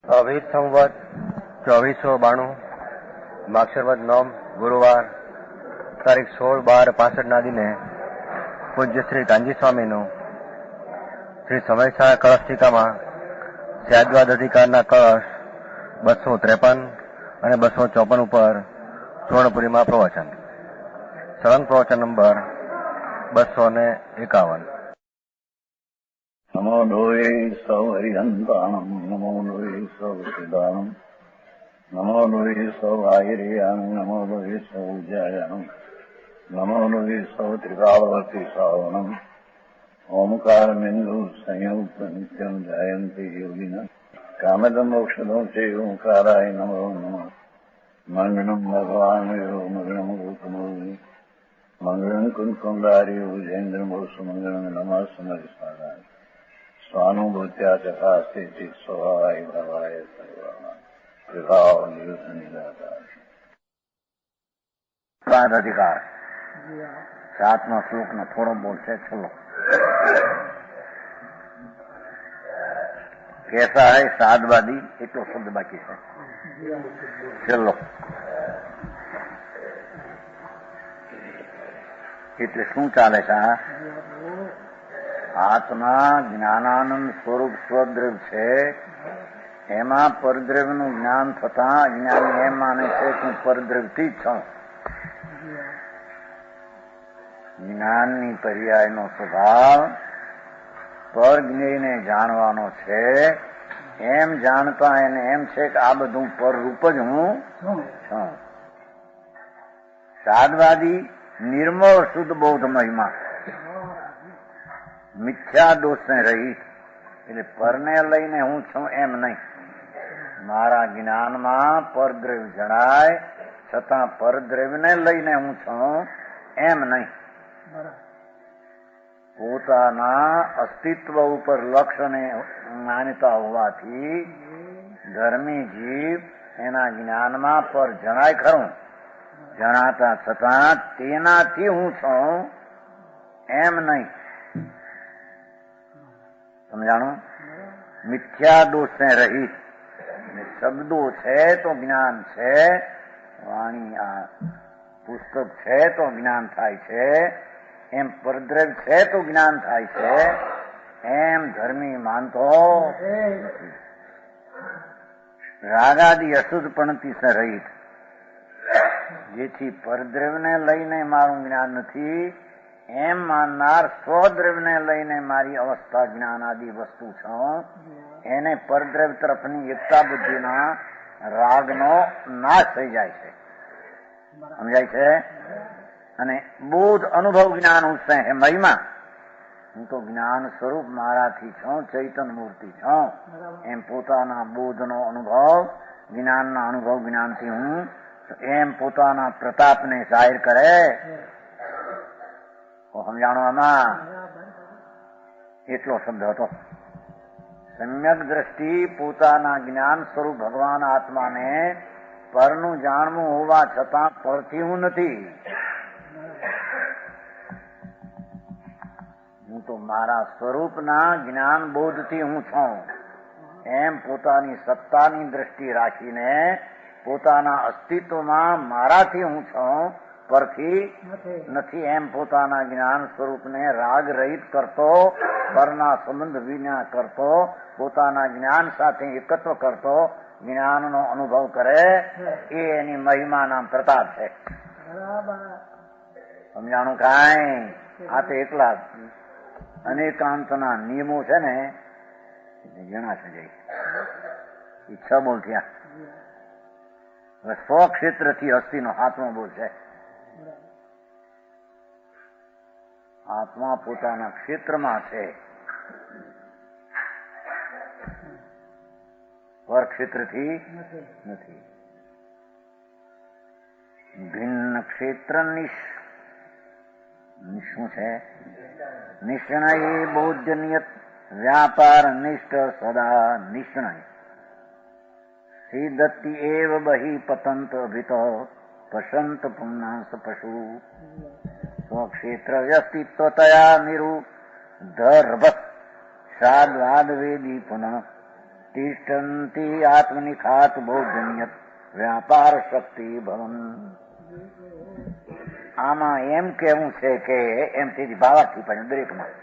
અભિત સંવત 2492 માક્ષરવદ નોમ ગુરુવાર તારીખ 16/12/65 દિને પૂજ્ય શ્રી કાંજી સ્વામીનું શ્રી સમયસા કળશ ટીકામાં સ્યાદવાદ અધિકારના કળશ 253 અને 254 ઉપર સુવર્ણપુરીમાં પ્રવચન. સળંગ પ્રવચન નંબર 251. નમો લોહે સૌ હરિહંતાણમ, નમો લોહે સૌ સિદ્ધાણમ, નમો લોહે સૌ આયર્યાણમ, નમો લોહે સૌ ઉજ્જાયાણમ, નમો લોહે સૌ ત્રિકાળવતી શ્રાવણમ, ઓમકાર બિંદુ સંયુક્ત નિત્યમ જાયંતી યોગિના કામદમ મોક્ષદો છે ઓંકારાય નમો નમઃ. મંગળમ ભગવાન મંગળમ ગૌતમોની મંગળમ કુંકુંડારી ઉજેન્દ્રમો સુમંગળમ નમઃ સમરિસ્મરાય સ્વાનુભૂત્યા ચકાસ્તે સ્વભાવાય ભાવાય સર્વા પ્રભાવ નિવૃત્ત નિરાકાર. સ્વાદ અધિકાર 7મા શ્લોકનો થોડો બોલ છે. ચલો, कैसा है साधवादी, એટલો શબ્દ બાકી છે. ચલો, એટલે શું ચાલે છે? આત્મા જ્ઞાનાનંદ સ્વરૂપ સ્વદ્રવ્ય છે. એમાં પરદ્રવ્યનું જ્ઞાન થતા અજ્ઞાની એમ માને છે કે હું પરદ્રવ્યથી જ છું. જ્ઞાનની પર્યાયનો સ્વભાવ પરજ્ઞેયને જાણવાનો છે. એમ જાણતા એને એમ છે કે આ બધું પરરૂપ જ હું છું. સાધવાદી નિર્મળ શુદ્ધ બૌદ્ધ મહિમા મિથ્યા દોષને રહી, એટલે પરને લઈને હું છું એમ નહીં. મારા જ્ઞાનમાં પરદ્રવ્ય જણાય છતાં પરદ્રવ્યને લઈને હું છું એમ નહીં. પોતાના અસ્તિત્વ ઉપર લક્ષ્યને માનતા હોવાથી ધર્મી જીવ એના જ્ઞાનમાં પર જણાય ખરું, જણાતા છતાં તેનાથી હું છું એમ નહીં. સમજાણું? મિથ્યા દોષને રહિત. શબ્દો છે તો જ્ઞાન છે, વાણી આ પુસ્તક છે તો જ્ઞાન થાય છે, એમ પરદ્રવ્ય છે તો જ્ઞાન થાય છે, એમ ધર્મી માનતો નથી. રાગાદી અશુદ્ધપણથી રહિત, જેથી પરદ્રવ્યને લઈને મારું જ્ઞાન નથી એમ માનનાર સ્વદ્રવ્યને લઈને મારી અવસ્થા જ્ઞાન આદિ વસ્તુ છું, એને પરદ્રવ્ય તરફની એકતા બુદ્ધિના રાગનો નાશ થઈ જાય છે. સમજાય છે? અને બોધ અનુભવ જ્ઞાન ઉત્સે હે મહિમા. હું તો જ્ઞાન સ્વરૂપ મારાથી છું, ચૈતન મૂર્તિ છું, એમ પોતાના બોધનો અનુભવ, જ્ઞાનના અનુભવ જ્ઞાનથી હું એમ પોતાના પ્રતાપને જાહેર કરે. સમજાણો? આમાં એટલો શબ્દ હતો. સમ્યક દ્રષ્ટિ પોતાના જ્ઞાન સ્વરૂપ ભગવાન આત્માને પરનું જાણવું હોવા છતાં પરથી હું નથી. હું તો મારા સ્વરૂપના જ્ઞાન બોધથી હું છું એમ પોતાની સત્તાની દ્રષ્ટિ રાખીને પોતાના અસ્તિત્વમાં મારાથી હું છું, પરથી નથી એમ પોતાના જ્ઞાન સ્વરૂપને રાગ રહિત કરતો, પરના સંબંધ વિના કરતો, પોતાના જ્ઞાન સાથે એકત્વ કરતો જ્ઞાનનો અનુભવ કરે, એ એની મહિમા નામ પ્રતાપ છે. સમજાણું? કાંઈ આ તો એકલા અનેકાંતના નિયમો છે ને, જણાશે જઈ. એ 6 બોલ થયા. હવે સ્વક્ષેત્રથી અસ્થિનો 7મો બોલ છે. આત્મા પોતાના ક્ષેત્રમાં છે, પર ક્ષેત્રથી નથી. ભિન્ન ક્ષેત્ર શું છે? નિષ્ણય બૌદ્ધ નિયત વ્યાપાર નિષ્ઠ સદા નિષ્ણય સિદ્ધતિ એવ બહિ પતંત અભિત પશંત પુંનાસ પશુ સ્વક્ષેત્ર વ્યસ્તિત્વતયા નિરુદ્ધર્ભ સાદ્વાદ વેદી પુનઃ તિષ્ઠંતી આત્મનિખાત બોધનિયત વ્યાપાર શક્તિ ભવન. આમાં એમ કેવું છે કે એમ તેથી ભાવાર્થી પણ દરેકમાં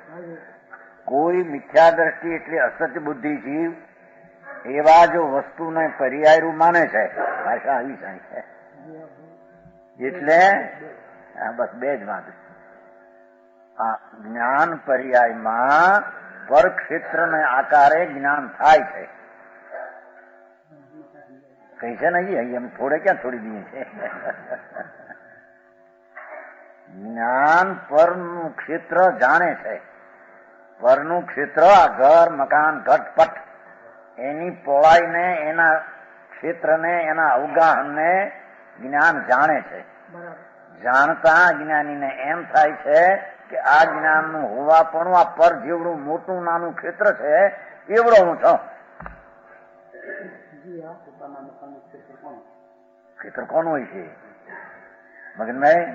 કોઈ મિથ્યા દ્રષ્ટિ એટલે અસત્ય બુદ્ધિ જીવ એવા જો વસ્તુને પર્યાયરૂપ માને છે, ભાષા આવી જાય છે એટલે બસ બે જ વાત. આ જ્ઞાન પર્યાયમાં પરક્ષેત્રને આકારે જ્ઞાન થાય છે. કઈ છે નહીં એમ થોડે ક્યાં છોડી દઈએ છે. જ્ઞાન પરનું ક્ષેત્ર જાણે છે. પરનું ક્ષેત્ર આ ઘર મકાન ઘટપટ એની પહોળાઈને એના ક્ષેત્રને એના અવગાહનને જ્ઞાન જાણે છે. જાણતા જ્ઞાનીને એમ થાય છે કે આ જ્ઞાનનું હોવાપણું આ પર જેવડું મોટું નાનું ક્ષેત્ર છે એવડો હું છું. ક્ષેત્ર કોનું હોય છે મગનભાઈ?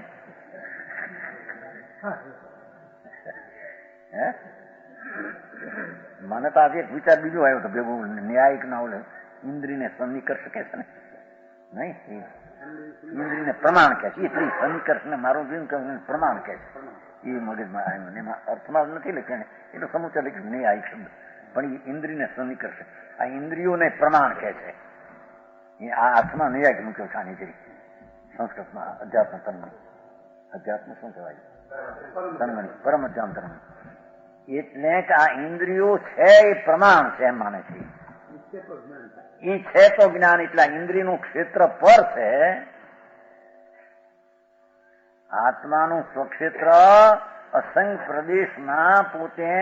મને તો આજે એક વિચાર બીજો આવ્યો હતો ભેગું ન્યાયિક ના ઓલે ઇન્દ્રિયને સન્નિકર્ષ કે છે ને, નહીં ઇન્દ્રિયને પ્રમાણ કે છે, એ સન્નિકર્ષ ને મારું જીવન પ્રમાણ કે છે એ મગજમાં આવ્યું. એમાં અર્થમાં નથી લખ્યું, એ તો સમુચય લખ્યું ન્યાયિક શબ્દ, પણ એ ઇન્દ્રિયને સન્નિકર્ષ આ ઇન્દ્રિયોને પ્રમાણ કે છે. એ આ અર્થમાં ન્યાયિક મૂક્યો છાની જરી સંસ્કૃતમાં અધ્યાત્મ તન્મણી. અધ્યાત્મ શું કહેવાય? તન્મણી, પરમ અધ્યાત્મ તન્મણી. એટલે કે આ ઇન્દ્રિયો છે એ પ્રમાણ છે એમ માને છે. એ છે તો જ્ઞાન એટલા ઇન્દ્રિયનું ક્ષેત્ર પર છે. આત્માનું સ્વક્ષેત્ર અસંખ્ય પ્રદેશમાં પોતે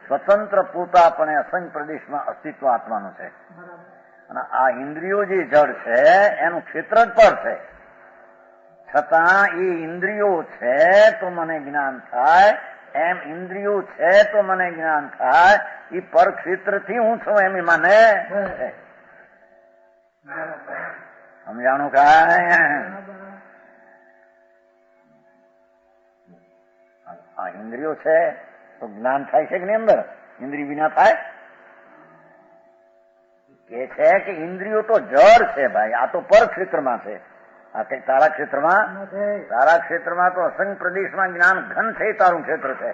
સ્વતંત્ર પોતાપણે અસંખ્ય પ્રદેશમાં અસ્તિત્વ આત્માનું છે. અને આ ઇન્દ્રિયો જે જડ છે એનું ક્ષેત્ર જ પર છે. છતાં એ ઇન્દ્રિયો છે તો મને જ્ઞાન થાય, એમ ઇન્દ્રિયો છે તો મને જ્ઞાન થાય, એ પર ક્ષેત્રથી હું છું એમ મને સમજાણું. કાય આ ઇન્દ્રિયો છે તો જ્ઞાન થાય છે કે નહીં? અંદર ઇન્દ્રિય વિના થાય કે છે કે ઇન્દ્રિયો તો જડ છે ભાઈ, આ તો પર ક્ષેત્રમાં છે. આ કઈ તારા ક્ષેત્રમાં? તારા ક્ષેત્રમાં તો અસંખ્ય પ્રદેશમાં જ્ઞાન ઘન છે, તારું ક્ષેત્ર છે.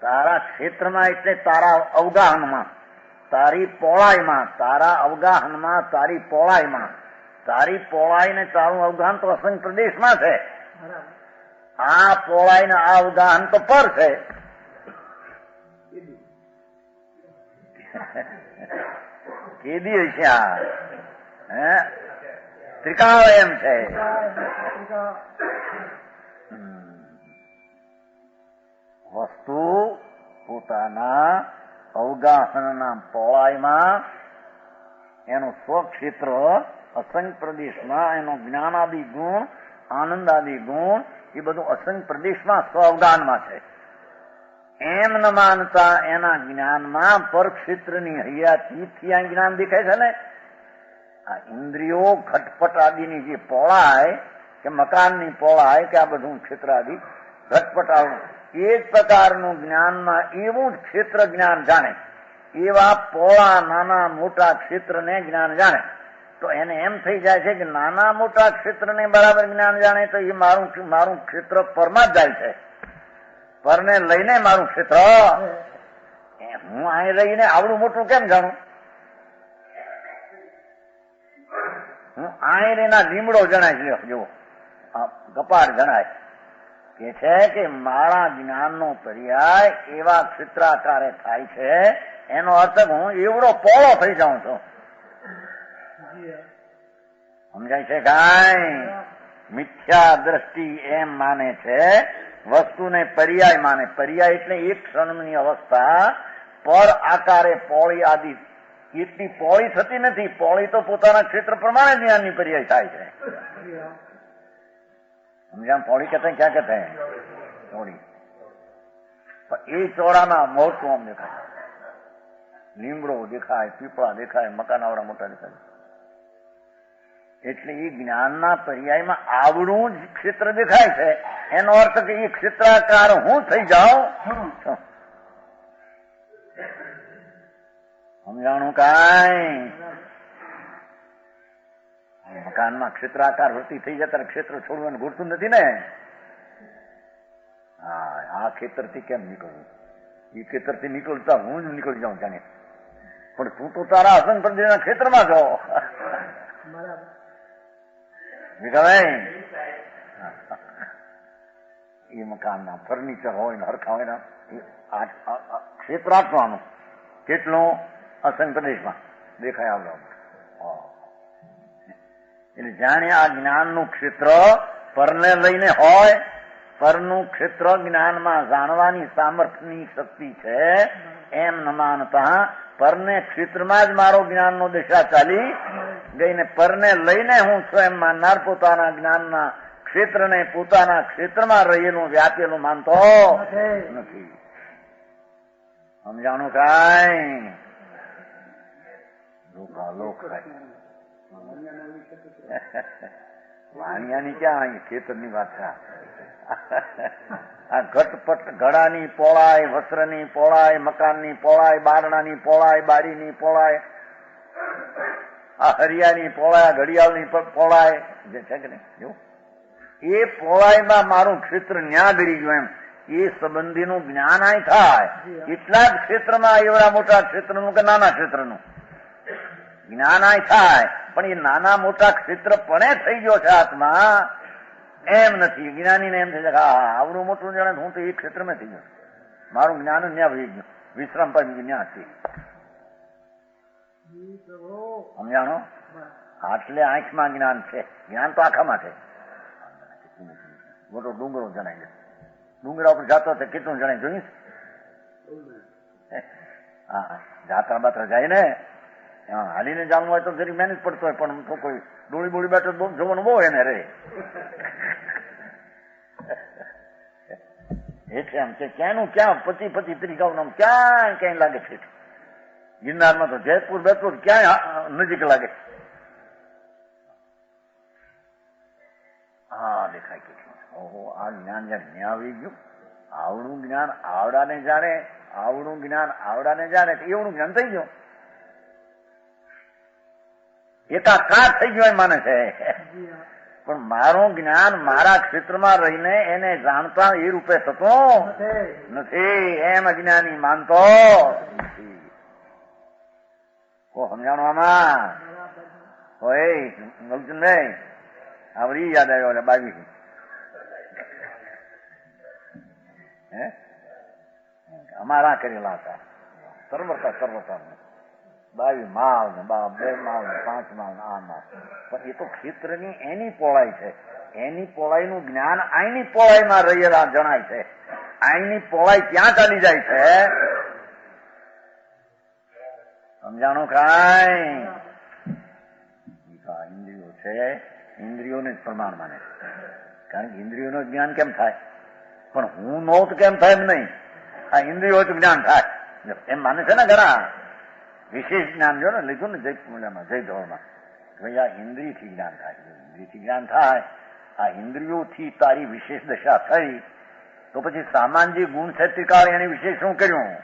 તારા ક્ષેત્રમાં એટલે તારા અવગાહનમાં, તારી પહોળાઈમાં, તારા અવગાહનમાં, તારી પહોળાઈમાં, તારી પહોળાઈ ને તારું અવગાહન તો અસંખ્ય પ્રદેશમાં છે. આ પહોળાઈ ને આ અવગાહન તો પર છે. કેદી હશે આ? હે ત્રિકાળ એમ છે. વસ્તુ પોતાના અવગાહનના પહોળાઈમાં એનું સ્વક્ષેત્ર અસંખ્ય પ્રદેશમાં એનો જ્ઞાનાદિ ગુણ, આનંદાદિ ગુણ એ બધું અસંખ્ય પ્રદેશમાં સ્વ અવગાહનમાં છે. એમ ન માનતા એના જ્ઞાનમાં પરક્ષેત્રની હૈયાથી આ જ્ઞાન દેખાય છે ને. આ ઇન્દ્રિયો ઘટપટ આદિની જે પહોળાઈ કે મકાનની પહોળાઈ કે આ બધું ક્ષેત્ર આદિ ઘટપટ આવું એ જ પ્રકારનું જ્ઞાનમાં એવું જ ક્ષેત્ર જ્ઞાન જાણે, એવા પહોળા નાના મોટા ક્ષેત્રને જ્ઞાન જાણે તો એને એમ થઈ જાય છે કે નાના મોટા ક્ષેત્રને બરાબર જ્ઞાન જાણે તો એ મારું ક્ષેત્ર પરમાં જ જાય છે. પરને લઈને મારું ક્ષેત્ર હું અહીં રહીને આવડું મોટું કેમ જાણું? હું અહીં રહીના લીમડો જણાય છે, જુઓ કપાળ જણાય કે છે કે મારા જ્ઞાનનો પર્યાય એવા ક્ષેત્રાકારે થાય છે. એનો અર્થ હું એવડો પહોળો થઈ જાઉં છું. સમજાય છે? કાંઈ મિથ્યા દ્રષ્ટિ એમ માને છે, વસ્તુને પર્યાય માને. પર્યાય એટલે એક ક્ષણની અવસ્થા પર આકારે પહોળી આદિ એટલી પહોળી થતી નથી. પહોળી તો પોતાના ક્ષેત્ર પ્રમાણે જ્ઞાનની પર્યાય થાય છે. સમજામ? પહોળી કહેતા ક્યાં કહેતા પહોળી એ ચોરાના મોટું આમ દેખાય, લીમડો દેખાય, પીપળા દેખાય, મકાન આવડા મોટા દેખાય. એટલે એ જ્ઞાનના પર્યાયમાં આવડું જ ક્ષેત્ર દેખાય છે. એનો અર્થ કે એ ક્ષેત્રાકાર હું થઈ જાઉં. સમજાણું? સમજાણું કાંઈ? મકાનમાં ક્ષેત્રાકાર વૃત્તિ થઈ જાય ત્યારે ક્ષેત્ર છોડવાનું ઘૂરતું નથી ને. હા, આ ખેતરથી કેમ નીકળવું? એ ખેતરથી નીકળતા હું જ નીકળી જાઉં જાણે, પણ તું તો તારા હસન પ્રદેશના ખેતરમાં છો. વિઠાભાઈ, એ મકાનના ફર્નિચર હોય ને હરખા હોય ને ક્ષેત્ર આપવાનું કેટલું અસંગ પ્રદેશમાં દેખાય આવડો. એટલે જાણે આ જ્ઞાનનું ક્ષેત્ર પરને લઈને હોય, પરનું ક્ષેત્ર જ્ઞાનમાં જાણવાની સામર્થ્યની શક્તિ છે એમ ન માનતા પરને ક્ષેત્રમાં જ મારો જ્ઞાનનો દિશા ચાલી ગઈને પરને લઈને હું છું એમ માનનાર પોતાના જ્ઞાનના ક્ષેત્રને પોતાના ક્ષેત્રમાં રહેલું વ્યાપેલું માનતો નથી. સમજાણું કાંઈ? લોક વાણિયાની ક્યાં ખેતરની વાત છે? આ ઘટપટ ઘડાની પોળાઈ, વસ્ત્રની પોળાઈ, મકાનની પોળાઈ, બારણાની પોળાઈ, બારીની પોળાઈ, આ હરિયાની પોળાઈ, ઘડિયાળની પોળાઈ જે છે કે નહીં, એવું એ પોળાઈમાં મારું ક્ષેત્ર ન્યા ગળી ગયું એમ એ સંબંધીનું જ્ઞાન આય થાય. એટલા જ ક્ષેત્રમાં એવડા મોટા ક્ષેત્રનું કે નાના ક્ષેત્રનું જ્ઞાન આય થાય, પણ એ નાના મોટા ક્ષેત્ર પણ થઈ ગયો છે આત્મા એમ નથી. જ્ઞાનીને એમ થઈ જાય હા આવડું મોટું જાણે હું તો એ ક્ષેત્રમાં થઈ ગયો, મારું જ્ઞાન ન્યા વહી ગયું, વિશ્રામ પામી ન્યા છે. સમજાણો? આટલે આંખમાં જ્ઞાન છે, જ્ઞાન તો આખામાં છે. મોટો ડુંગરો જણાય છે, ડુંગરા ઉપર જાતો તો કેટલું જણાય જોઈશ? હા, જાત્રા બાત્રા જાય ને હાલીને જવાનું હોય તો જરી મહેનત પડતો હોય, પણ તો કોઈ ડોળી બોળી બેઠો જોવાનું બહુ એને રે. એટલે આમ છે ક્યાંનું ક્યાં 25-30 ગાઉં ક્યાં ક્યાંય લાગે છે. ગિરનારમાં તો જયપુર બેપુર ક્યાંય નજીક લાગે. હા દેખાય કેટલું. ઓહો, આ જ્ઞાન જયારે ન્યા આવી ગયું, આવડું જ્ઞાન આવડાને જાણે, આવડું જ્ઞાન આવડાને જાણે એવડું જ્ઞાન થઈ ગયું, એકાકાર થઈ ગયો એમ માને છે. પણ મારું જ્ઞાન મારા ક્ષેત્રમાં રહીને એને જાણતા એ રૂપે થતું નથી એમ અજ્ઞાની માનતો નથી. સમજાણું આમાં? હોય ગલચંદભાઈ આવડી યાદ આવ્યો એટલે 22 અમારા કરેલા હતા સર્વતા 22 માળ ને 2 માળ ને 5 માળ ને આ માળ. પણ એ તો ક્ષેત્રની એની પોળાઈ છે, એની પોળાઈનું જ્ઞાન આઈની પોળાઈમાં રહેલા જણાય છે. આઈની પોળાઈ ક્યાં ચાલી જાય છે? સમજાણું કાંઈ? ઇન્દ્રિયો છે, ઇન્દ્રિયોને જ પ્રમાણ માને, કારણ કે ઇન્દ્રિયોનું જ્ઞાન કેમ થાય? પણ હું નો તો કેમ થાય એમ નહીં, આ ઇન્દ્રિયો જ જ્ઞાન થાય એમ માને છે ને ઘણા. વિશેષ જ્ઞાન જો ને લીધું ને જય પૂર્ણિયામાં જય ધોળમાં, ભાઈ આ ઇન્દ્રિયથી જ્ઞાન થાય. ઇન્દ્રિયથી જ્ઞાન થાય, આ ઇન્દ્રિયોથી તારી વિશેષ દશા થઈ તો પછી સામાન જે ગુણ છે ત્રિકાળ એની વિશેષ શું કર્યું?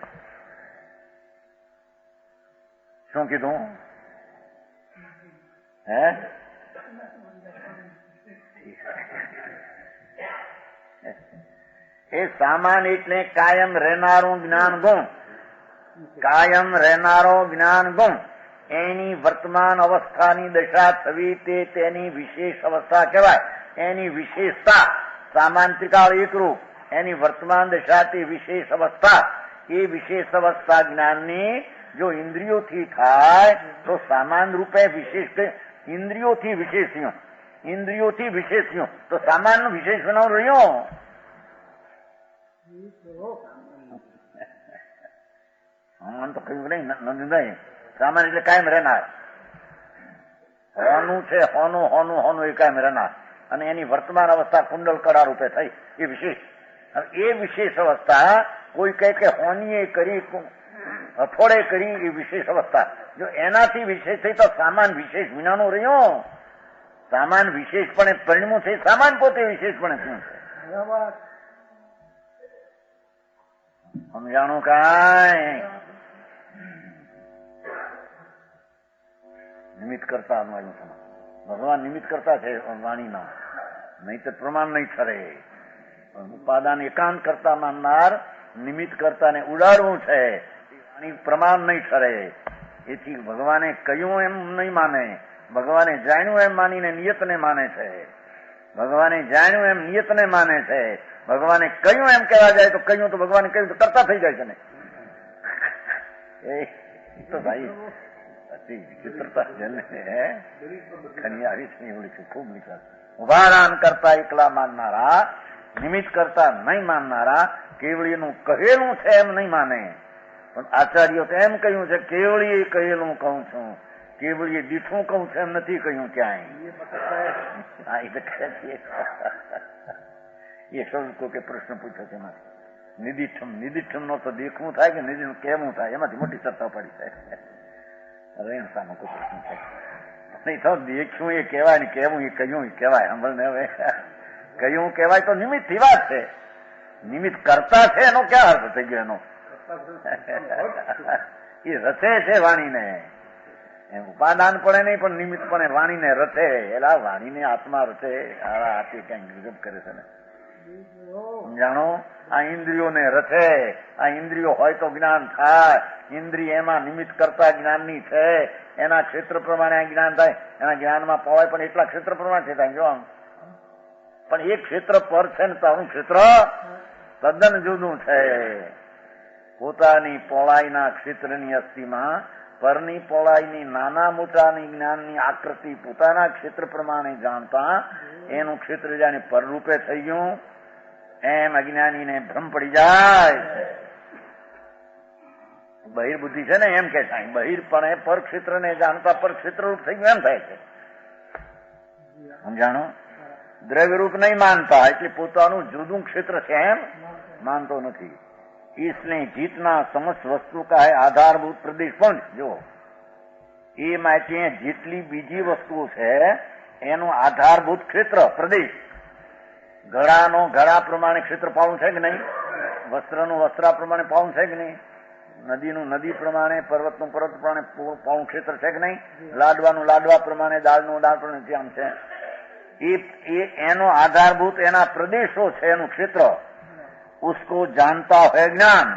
શું કીધું? હે એ સામાન એટલે કાયમ રહેનારું જ્ઞાન ગુણ, કાયમ રહેનારો જ્ઞાન ગુણ એની વર્તમાન અવસ્થાની દશા થવી તે તેની વિશેષ અવસ્થા કહેવાય. એની વિશેષતા સામાન ત્રિકાળ એકરૂપ, એની વર્તમાન દશા તે વિશેષ અવસ્થા. એ વિશેષ અવસ્થા જ્ઞાનની જો ઇન્દ્રિયોથી થાય તો સામાન રૂપે વિશેષ, ઇન્દ્રિયોથી વિશેષ્યો, ઇન્દ્રિયોથી વિશેષ્યો તો સામાન વિશેષ બનાવ રહ્યો. તો કહ્યું નહીં નહીં, સામાન એટલે કાયમ રહેનાર, હોનું છે, હોનું હોનું હોનું એ કાયમ રહેનાર, અને એની વર્તમાન અવસ્થા કુંડલ કળા રૂપે થઈ એ વિશેષ. એ વિશેષ અવસ્થા કોઈ કહે કે હોનીએ કરી, હથોડે કરી, એ વિશેષ અવસ્થા જો એનાથી વિશેષ થઈ તો સામાન વિશેષ વિનાનો રહ્યો. સામાન વિશેષપણે પરિણમું છે, સામાન પોતે વિશેષપણે શું છે? સમજાણું કાંઈ? નિમિત્ત કરતા અન્વયનું સમાન. ભગવાન નિમિત્ત કરતા છે વાણીના, નહીં તો પ્રમાણ નહીં ઠરે. ઉપાદાન એકાંત કરતા માનનાર નિમિત્ત કરતાને ઉડાડવું છે, વાણી પ્રમાણ નહીં ઠરે. એથી ભગવાને કહ્યું એમ નહીં માને, ભગવાને જાણ્યું એમ માનીને નિયતને માને છે. ભગવાને જાણ્યું એમ નિયતને માને છે. ભગવાને કહ્યું એમ કહેવા જાય તો કહ્યું તો ભગવાને કહ્યું તો કરતા થઈ જાય છે ને. એ તો ભાઈ વિચિત્રતા જને ખની આવી છે એવું લખ્યું, ખૂબ લખ્યું. ઉપાદાન કરતા એકલા માનનારા, નિમિત્ત કરતા નહીં માનનારા, કેવળીનું કહેલું છે એમ નહીં માને. પણ આચાર્યો તો એમ કહ્યું છે કેવળીએ કહેલું કહું છું, કેવળીએ દીઠું કહું છું એમ નથી કહ્યું ક્યાંય. એ શબ્દ કે પ્રશ્ન પૂછ્યો છે એમાંથી નિદિઠમ નો તો દેખવું થાય કે નિધિ કેવું થાય, એમાંથી મોટી ચર્ચા પડી છે. રેણસાનો કોઈ પ્રશ્ન છે નહીં. તો દેખ્યું એ કહેવાય ને કેવું એ કહ્યું એ કહેવાય. સાંભળને હવે કહ્યું કહેવાય તો નિમિત્ત થી વાત છે. નિમિત્ત કરતા છે એનો ક્યાં અર્થ થઈ ગયો? એનો એ રચે છે વાણીને. એમ ઉપાદાન પડે નહીં પણ નિમિત્ત પણ વાણીને રચે. એલા વાણીને આત્મા રચે. આથી કઈ ગજબ કરે છે ને. જાણો, આ ઇન્દ્રિયોને રચે. આ ઇન્દ્રિયો હોય તો જ્ઞાન થાય. ઇન્દ્રિય એમાં નિમિત્ત કરતા જ્ઞાનની છે. એના ક્ષેત્ર પ્રમાણે આ જ્ઞાન થાય. એના જ્ઞાનમાં પવાય પણ એટલા ક્ષેત્ર પ્રમાણે થાય. જો આમ પણ એક ક્ષેત્ર પર છે ને તારું ક્ષેત્ર તદ્દન જુદું છે. પોતાની પહોળાઈના ક્ષેત્રની અસ્થિમાં પરની પહોળાઈની નાના મોટાની જ્ઞાનની આકૃતિ પોતાના ક્ષેત્ર પ્રમાણે જાણતા એનું ક્ષેત્ર જાણે પરરૂપે થઈ ગયું એમ અજ્ઞાનીને ભ્રમ પડી જાય. બહિર્બુદ્ધિ છે ને એમ કે થાય બહિરપણે પર ક્ષેત્રને જાણતા પર ક્ષેત્ર રૂપ થઈ ગયું એમ થાય છે. સમજાણો? દ્રવ્ય રૂપ નહીં માનતા એટલે પોતાનું જુદું ક્ષેત્ર છે એમ માનતો નથી. इसने जितना समस्त वस्तु का है आधारभूत प्रदेश પણ જો એ માટે જેટલી બીજી વસ્તુઓ છે એનું આધારભૂત ક્ષેત્ર પ્રદેશ. ઘડાનો ઘડા પ્રમાણે ક્ષેત્ર પાળું છે કે નહીં? વસ્ત્રનું વસ્ત્ર પ્રમાણે પાળું છે કે નહીં? નદીનું નદી પ્રમાણે, પર્વતનું પર્વત પ્રમાણે પાળું ક્ષેત્ર છે કે નહીં? લાડવાનું લાડવા પ્રમાણે, દાળનું દાળ પ્રમાણે આમ છે. એ એનો આધારભૂત એના પ્રદેશો છે, એનું ક્ષેત્ર. उसको जानता है ज्ञान,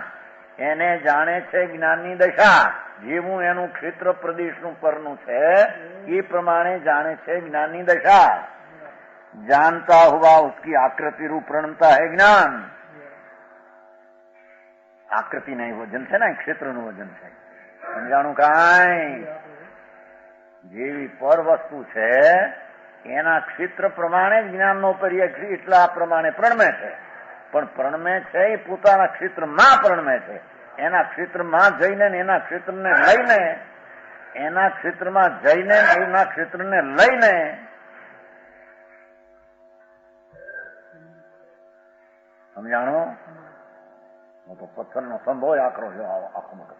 એને જાણે છે જ્ઞાનની દશા. જેવું એનું ક્ષેત્ર પ્રદેશનું પરનું છે એ પ્રમાણે જાણે છે જ્ઞાનની દશા. जानता हुआ उसकी आकृति रूप प्रणमता है ज्ञान. આકૃતિ નહીં વજન છે ને, ક્ષેત્રનું વજન છે. સમજાણું કાંઈ? જેવી પર વસ્તુ છે એના ક્ષેત્ર પ્રમાણે જ્ઞાનનો પર્યાય એટલા પ્રમાણે પ્રણમે છે. પણ પ્રણમે છે એ પોતાના ક્ષેત્રમાં પ્રણમે છે. એના ક્ષેત્રમાં જઈને એના ક્ષેત્રને લઈને, એના ક્ષેત્રમાં જઈને એના ક્ષેત્રને લઈને સમજાણો? તો પથ્થરનો સ્તંભ હોય આકરો છે આખો મોટો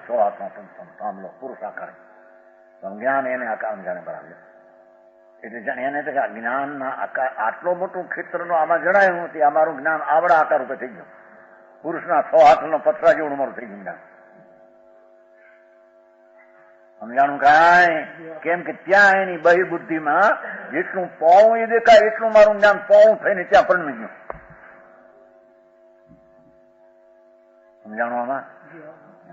6 હાથનો થાંભલો પુરુષ આકાર. જ્ઞાન એને આકાર જાણે બરાબર. એટલે જાણે એને તો જ્ઞાનના આકાર આટલો મોટું ક્ષેત્રનો આમાં જણાયું નથી. અમારું જ્ઞાન આવડા આકાર ઉપર થઈ ગયું. પુરુષના 6 હાથનો પથરા જેવું મારું થઈ ગયું જ્ઞાન. સમજાણું કાંઈ? કેમ કે ત્યાં એની બહિર્બુદ્ધિમાં જેટલું પોવું એ દેખાય એટલું મારું જ્ઞાન પોવું થઈને ત્યાં પરણમી ગયું. સમજાણું? આમાં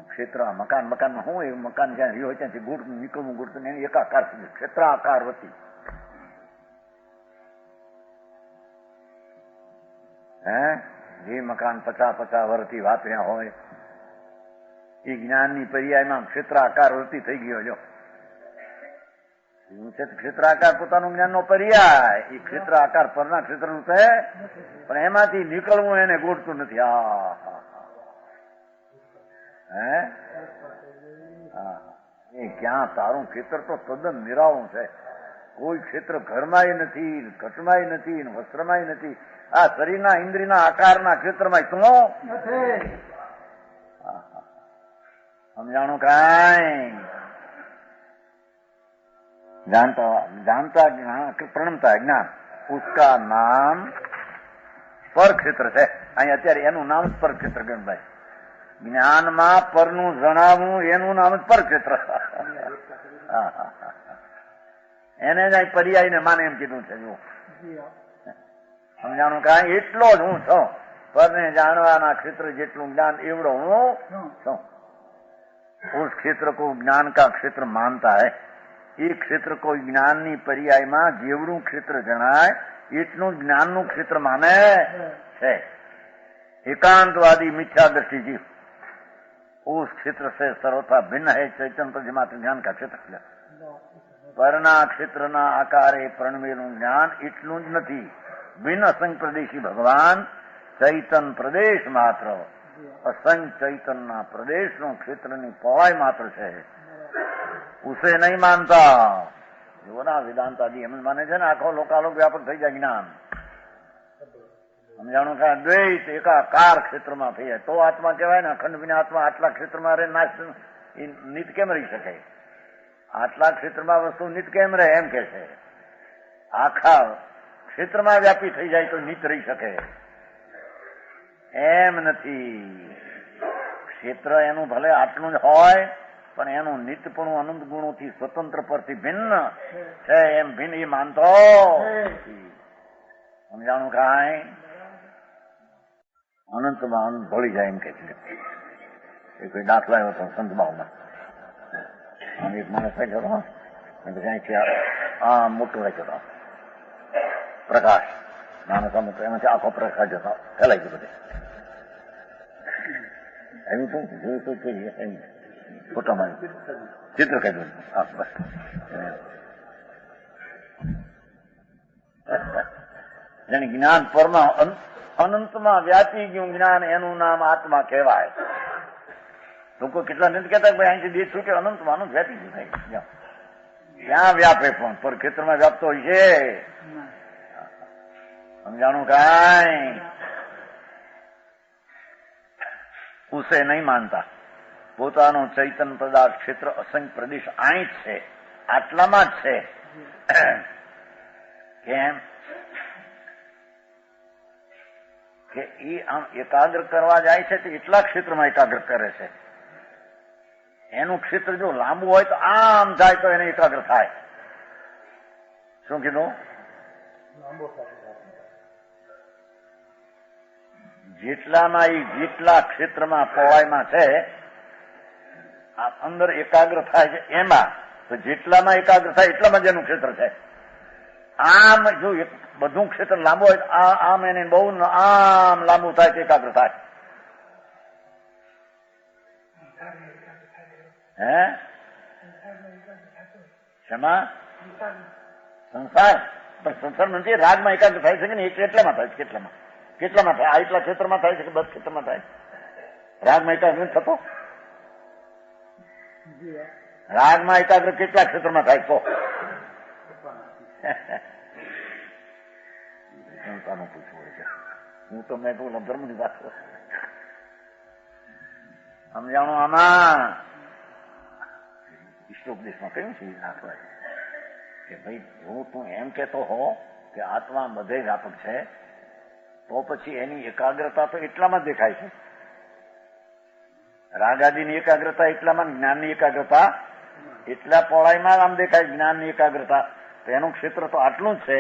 ક્ષેત્ર મકાનમાં હું એ મકાન જ્યાં રહ્યો હોય ત્યાંથી ગુડતું નીકળવું ગુડતું એને એકાકાર થઈ ક્ષેત્ર આકાર વતી. જે મકાન 50 વર્ષથી વાપર્યા હોય એ જ્ઞાનની પર્યાયમાં ક્ષેત્રાકાર વૃત્તિ થઈ ગયો. જો ક્ષેત્રાકાર પોતાનું જ્ઞાનનો પર્યાય એ ક્ષેત્ર આકાર પરના ક્ષેત્રનું છે પણ એમાંથી નીકળવું એને ગોઠતું નથી. એ ક્યાં તારું ક્ષેત્ર તો તદ્દન નિરાળું છે. કોઈ ક્ષેત્ર ઘરમાંય નથી, ઘટમાંય નથી, વસ્ત્રમાંય નથી. આ શરીરના ઇન્દ્રિયના આકારના ક્ષેત્રમાં તું સમજાણું કાંઈ? जानता प्रणमता ज्ञान उसका नाम पर क्षेत्र છે. અહીં અત્યારે એનું નામ જ પર ક્ષેત્ર ગણભાઈ. જ્ઞાનમાં પરનું જણાવવું એનું નામ જ પર ક્ષેત્ર. એને જ પર્યાયને માને એમ કીધું છે. જો સમજાણું કાંઈ એટલો જ હું છું. પરને જાણવાના ક્ષેત્ર જેટલું જ્ઞાન એવડો હું છું. उस क्षेत्र को ज्ञान का क्षेत्र मानता है. એ ક્ષેત્ર કોઈ જ્ઞાનની પર્યાયમાં જેવડું ક્ષેત્ર જણાય એટલું જ્ઞાનનું ક્ષેત્ર માને છે. एकांतवादी मिथ्या दृष्टि जीव उस क्षेत्र से सर्वथा भिन्न है. चैतन्य प्रतिमात्र ज्ञान का क्षेत्र. પરના ક્ષેત્રના આકારે પ્રણવેલું જ્ઞાન એટલું જ નથી. બિન અસંગ પ્રદેશી ભગવાન ચૈતન પ્રદેશ માત્ર, અસંગ ચૈતનના પ્રદેશનું ક્ષેત્રની પહોળાઈ માત્ર છે. ઉસે નહીં માનતા. જુઓ ના વેદાંત આદિ એમ માને છે ને આખો લોકાલોક વ્યાપક થઈ જાય જ્ઞાન. સમજાણું કે દ્વૈત એકાકાર ક્ષેત્રમાં થઈ જાય તો આત્મા કહેવાય ને. અખંડ વિના આત્મા આટલા ક્ષેત્રમાં રહે નાશ નિત કેમ રહી શકે? આટલા ક્ષેત્રમાં વસ્તુ નિત કેમ રહે એમ કે છે. આખા ક્ષેત્રમાં વ્યાપી થઈ જાય તો નિત રહી શકે એમ નથી. ક્ષેત્ર એનું ભલે આટલું જ હોય પણ એનું નિત્યપણું અનંત ગુણોથી સ્વતંત્ર પરથી ભિન્ન છે એમ ભિન્ન એ માનતો. સમજાણું કાંઈ? અનંતમાં અનંત ભળી જાય એમ કે છે. એ કોઈ દાખલા આવ્યો હતો સંતભાવમાં. એક માણસ રાખ્યો હતો પછી આ મોટું રાખ્યો હતો પ્રકાશ. માણસ એમાંથી આખો પ્રકાશ જતો ફેલાઈ ગયો બધે. એમ શું જોયું તો જોઈએ ફોટામાં ચિત્ર કાઢ્યું. બસ જેને જ્ઞાન પરમાં અનંતમાં વ્યાપી ગયું જ્ઞાન એનું નામ આત્મા કહેવાય. લોકો કેટલા નથી કહેતા ભાઈ અહીંથી દેશ છૂટે અનંતમાં અનંત વ્યાપી ગયું થાય. ક્યાં વ્યાપે પણ પર ક્ષેત્રમાં વ્યાપતો હોય છે. સમજાણું કાંઈ? ઉસે નહીં માનતા. પોતાનો ચૈતન્ય પદાર્થ ક્ષેત્ર અસંખ્ય પ્રદેશ અહીં જ છે, આટલામાં જ છે. કેમ કે એ આમ એકાગ્ર કરવા જાય છે તો એટલા ક્ષેત્રમાં એકાગ્ર કરે છે. એનું ક્ષેત્ર જો લાંબુ હોય તો આમ જાય તો એને એકાગ્ર થાય. શું કીધું? જેટલામાં એ જેટલા ક્ષેત્રમાં પહોળાઈમાં છે અંદર એકાગ્ર થાય છે એમાં તો જેટલામાં એકાગ્ર થાય એટલામાં જ એનું ક્ષેત્ર છે. આમ જો બધું ક્ષેત્ર લાંબુ હોય આમ એને બહુ આમ લાંબુ થાય તો એકાગ્ર થાય. હે શેમાં? સંસાર. પણ સંસાર નથી રાગમાં એકાગ્ર થાય છે કે નહીં? કેટલામાં થાય છે? કેટલામાં થાય? આ એટલા ક્ષેત્રમાં થાય છે કે 10 ક્ષેત્રમાં થાય? રાગમાં એકાગ્ર નથી થતો? રાગમાં એકાગ્ર કેટલા ક્ષેત્રમાં થાય તો? પૂછવું છે. હું તમને કહું ધર્મની વાત કરું. સમજાણું? આમાં ઈષ્ટોપદેશમાં કહ્યું છે નાખવાય કે ભાઈ જો તું એમ કેતો હો કે આત્મા બધે વ્યાપક છે તો પછી એની એકાગ્રતા તો એટલામાં જ દેખાય છે. રાગાદીની એકાગ્રતા એટલામાં, જ્ઞાનની એકાગ્રતા એટલા પહોળાઈમાં આમ દેખાય. જ્ઞાનની એકાગ્રતા તો એનું ક્ષેત્ર તો આટલું જ છે.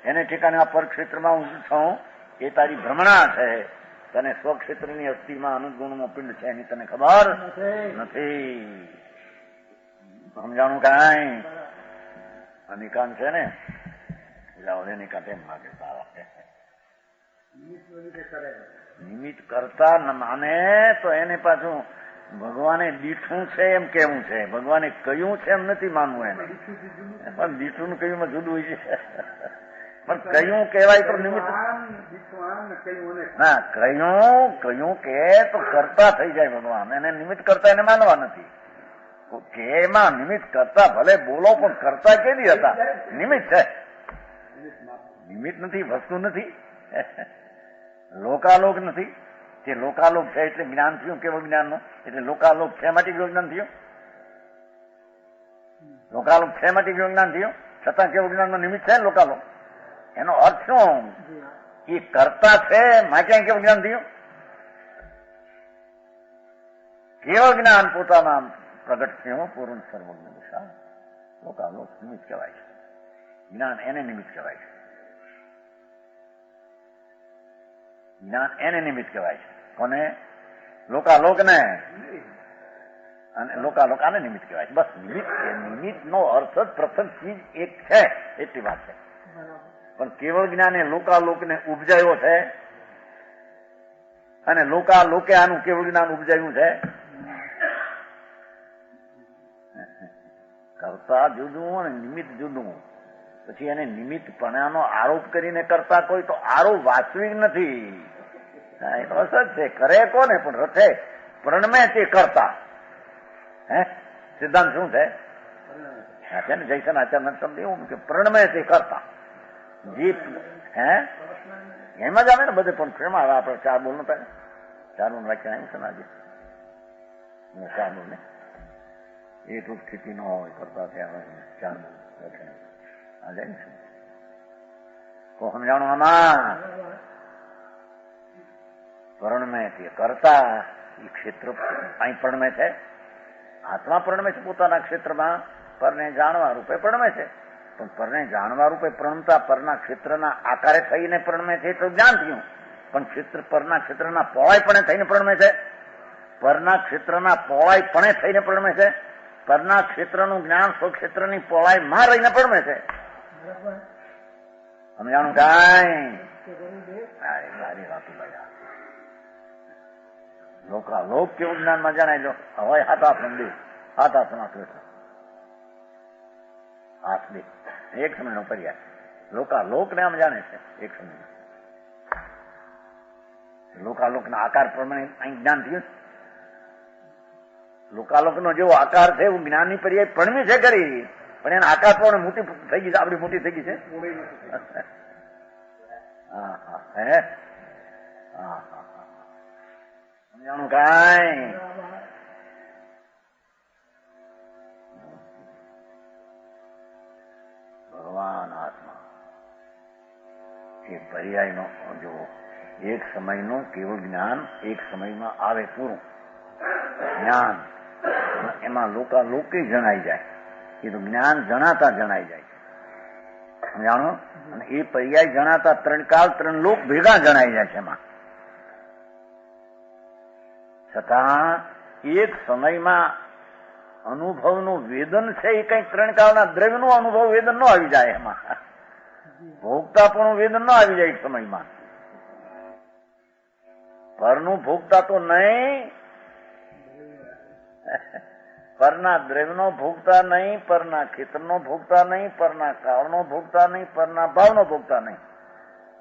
એને ઠેકાણે આ પરક્ષેત્રમાં હું છું એ તારી ભ્રમણા છે. તને સ્વક્ષેત્રની અસ્થિમાં અનંત ગુણનો પિંડ છે એની તને ખબર નથી. સમજાણું કાંઈ? નિકાંત છે ને નિકાંત એમ માગે નિમિત્ત કરતા ન માને તો એને પાછું ભગવાને દીઠું છે એમ કેવું છે. ભગવાને કહ્યું છે એમ નથી માનવું એને. પણ દીઠું કહ્યું માં જુદું હોય છે. પણ કયું કહેવાય તો નિમિત્ત ના કયું કે તો કરતા થઈ જાય ભગવાન. એને નિમિત્ત કરતા એને માનવા નથી. કે એમાં નિમિત્ત કરતા ભલે બોલો પણ કરતા કેવી હતા? નિમિત્ત છે. નિમિત્ત નથી, વસ્તુ નથી, લોકાલોક નથી. તે લોકાલોક છે એટલે જ્ઞાન થયું. કેવું જ્ઞાન નું? એટલે લોકાલોક છે માટે કેવું જ્ઞાન થયું? લોકાલોક છે માટે કેવું જ્ઞાન થયું? છતાં કેવું જ્ઞાન નું નિમિત્ત છે લોકાલોક. એનો અર્થ શું? એ કરતા છે માટે કેવું જ્ઞાન થયું? કેવું જ્ઞાન પોતાના પ્રગટ થયું પૂર્ણ સર્વજ્ઞ દિશા લોકાલોક નિમિત્ત કહેવાય છે. જ્ઞાન એને નિમિત્ત કહેવાય છે. જ્ઞાન એને નિમિત્ત કહેવાય છે. કોને? લોકાલોકને. અને લોકાલોક આને નિમિત્ત કહેવાય છે. બસ નિમિત્ત નો અર્થ જ પ્રથમ ચીજ એક છે એટલી વાત છે. પણ કેવળ જ્ઞાન એ લોકાલોકને ઉપજાયો છે અને લોકાલોકે આનું કેવળ જ્ઞાન ઉપજાયું છે. કરતા જુદું અને નિમિત્ત જુદું. પછી એને નિમિત્તપણાનો આરોપ કરીને કરતા કોઈ તો આરોપ વાસ્તવિક નથી. એનો અસર છે. કરે કોને પણ રથે પ્રણમે તે કરતા. હે સિદ્ધાંત શું છે? છે ને જયસન આચાર્ય શબ્દ એવું કે પ્રણમે તે કરતા. જીત હે એમાં જ આવે ને બધે. પણ શેમાં આવે? આપણે ચાર બોલ નતા, ચાર બોલ વ્યાખ્યા એમ છે ને આજે ચાર બોલ ને એટલું સ્થિતિ ન હોય કરતા ત્યાં ચાર બોલ વ્યાખ્યા આ જાય ને તો સમજાણો આમાં પ્રણમે તે કરતા એ ક્ષેત્ર અહીં પ્રણમે છે. આત્મા પ્રણમે છે પોતાના ક્ષેત્રમાં. પરને જાણવા રૂપે પ્રણમે છે. પણ પરને જાણવા રૂપે પ્રણમતા પરના ક્ષેત્રના આકારે થઈને પ્રણમે છે તો જ્ઞાન થયું. પણ ક્ષેત્ર પરના ક્ષેત્રના પહોળાઈપણે થઈને પ્રણમે છે. પરના ક્ષેત્રના પહોળાઈપણે થઈને પ્રણમે છે. પરના ક્ષેત્રનું જ્ઞાન સ્વક્ષેત્રની પહોળાઈમાં રહીને પ્રણમે છે. સમજાણું કાંઈ? મારી વાત લોક કેવું જ્ઞાનમાં જણાય લો. હવે હાથ હાથ મંદિર હાથ હાથમાં હાથ બે એક સમયનો પર્યાય. લોકાલોક ને આમ જાણે છે એક સમય. લોકાલોકના આકાર પ્રમાણે અહીં જ્ઞાન થયું. લોકાલોકનો જેવો આકાર છે એવું જ્ઞાનની પર્યાય પ્રણમી છે કરી. પણ એના આકાર પ્રમાણે મોટી થઈ ગઈ છે. આપડી મોટી થઈ ગઈ છે. હા હા હે હા હા સમજાણું કાંઈ? ભગવાન આત્મા એ પર્યાયનો જો એક સમયનું કેવળ જ્ઞાન એક સમયમાં આવે પૂરું જ્ઞાન. એમાં લોકે જણાઈ જાય. એ તો જ્ઞાન જણાતા જણાઈ જાય. સમજાણો? અને એ પર્યાય જણાતા ત્રણ કાળ ત્રણ લોક ભેગા જણાઈ જાય છે એમાં. છતાં એક સમયમાં અનુભવનું વેદન છે એ કઈ ત્રણ કાળના દ્રવ્યનું અનુભવ વેદન ન આવી જાય એમાં. ભોગતાપણું વેદન ન આવી જાય એક સમયમાં. પરનું ભોગતા તો નહીં, પરના દ્રવ્યનો ભોગતા નહીં, પરના ખેતરનો ભોગતા નહીં, પરના કાળનો ભોગતા નહીં, પરના ભાવનો ભોગતા નહીં,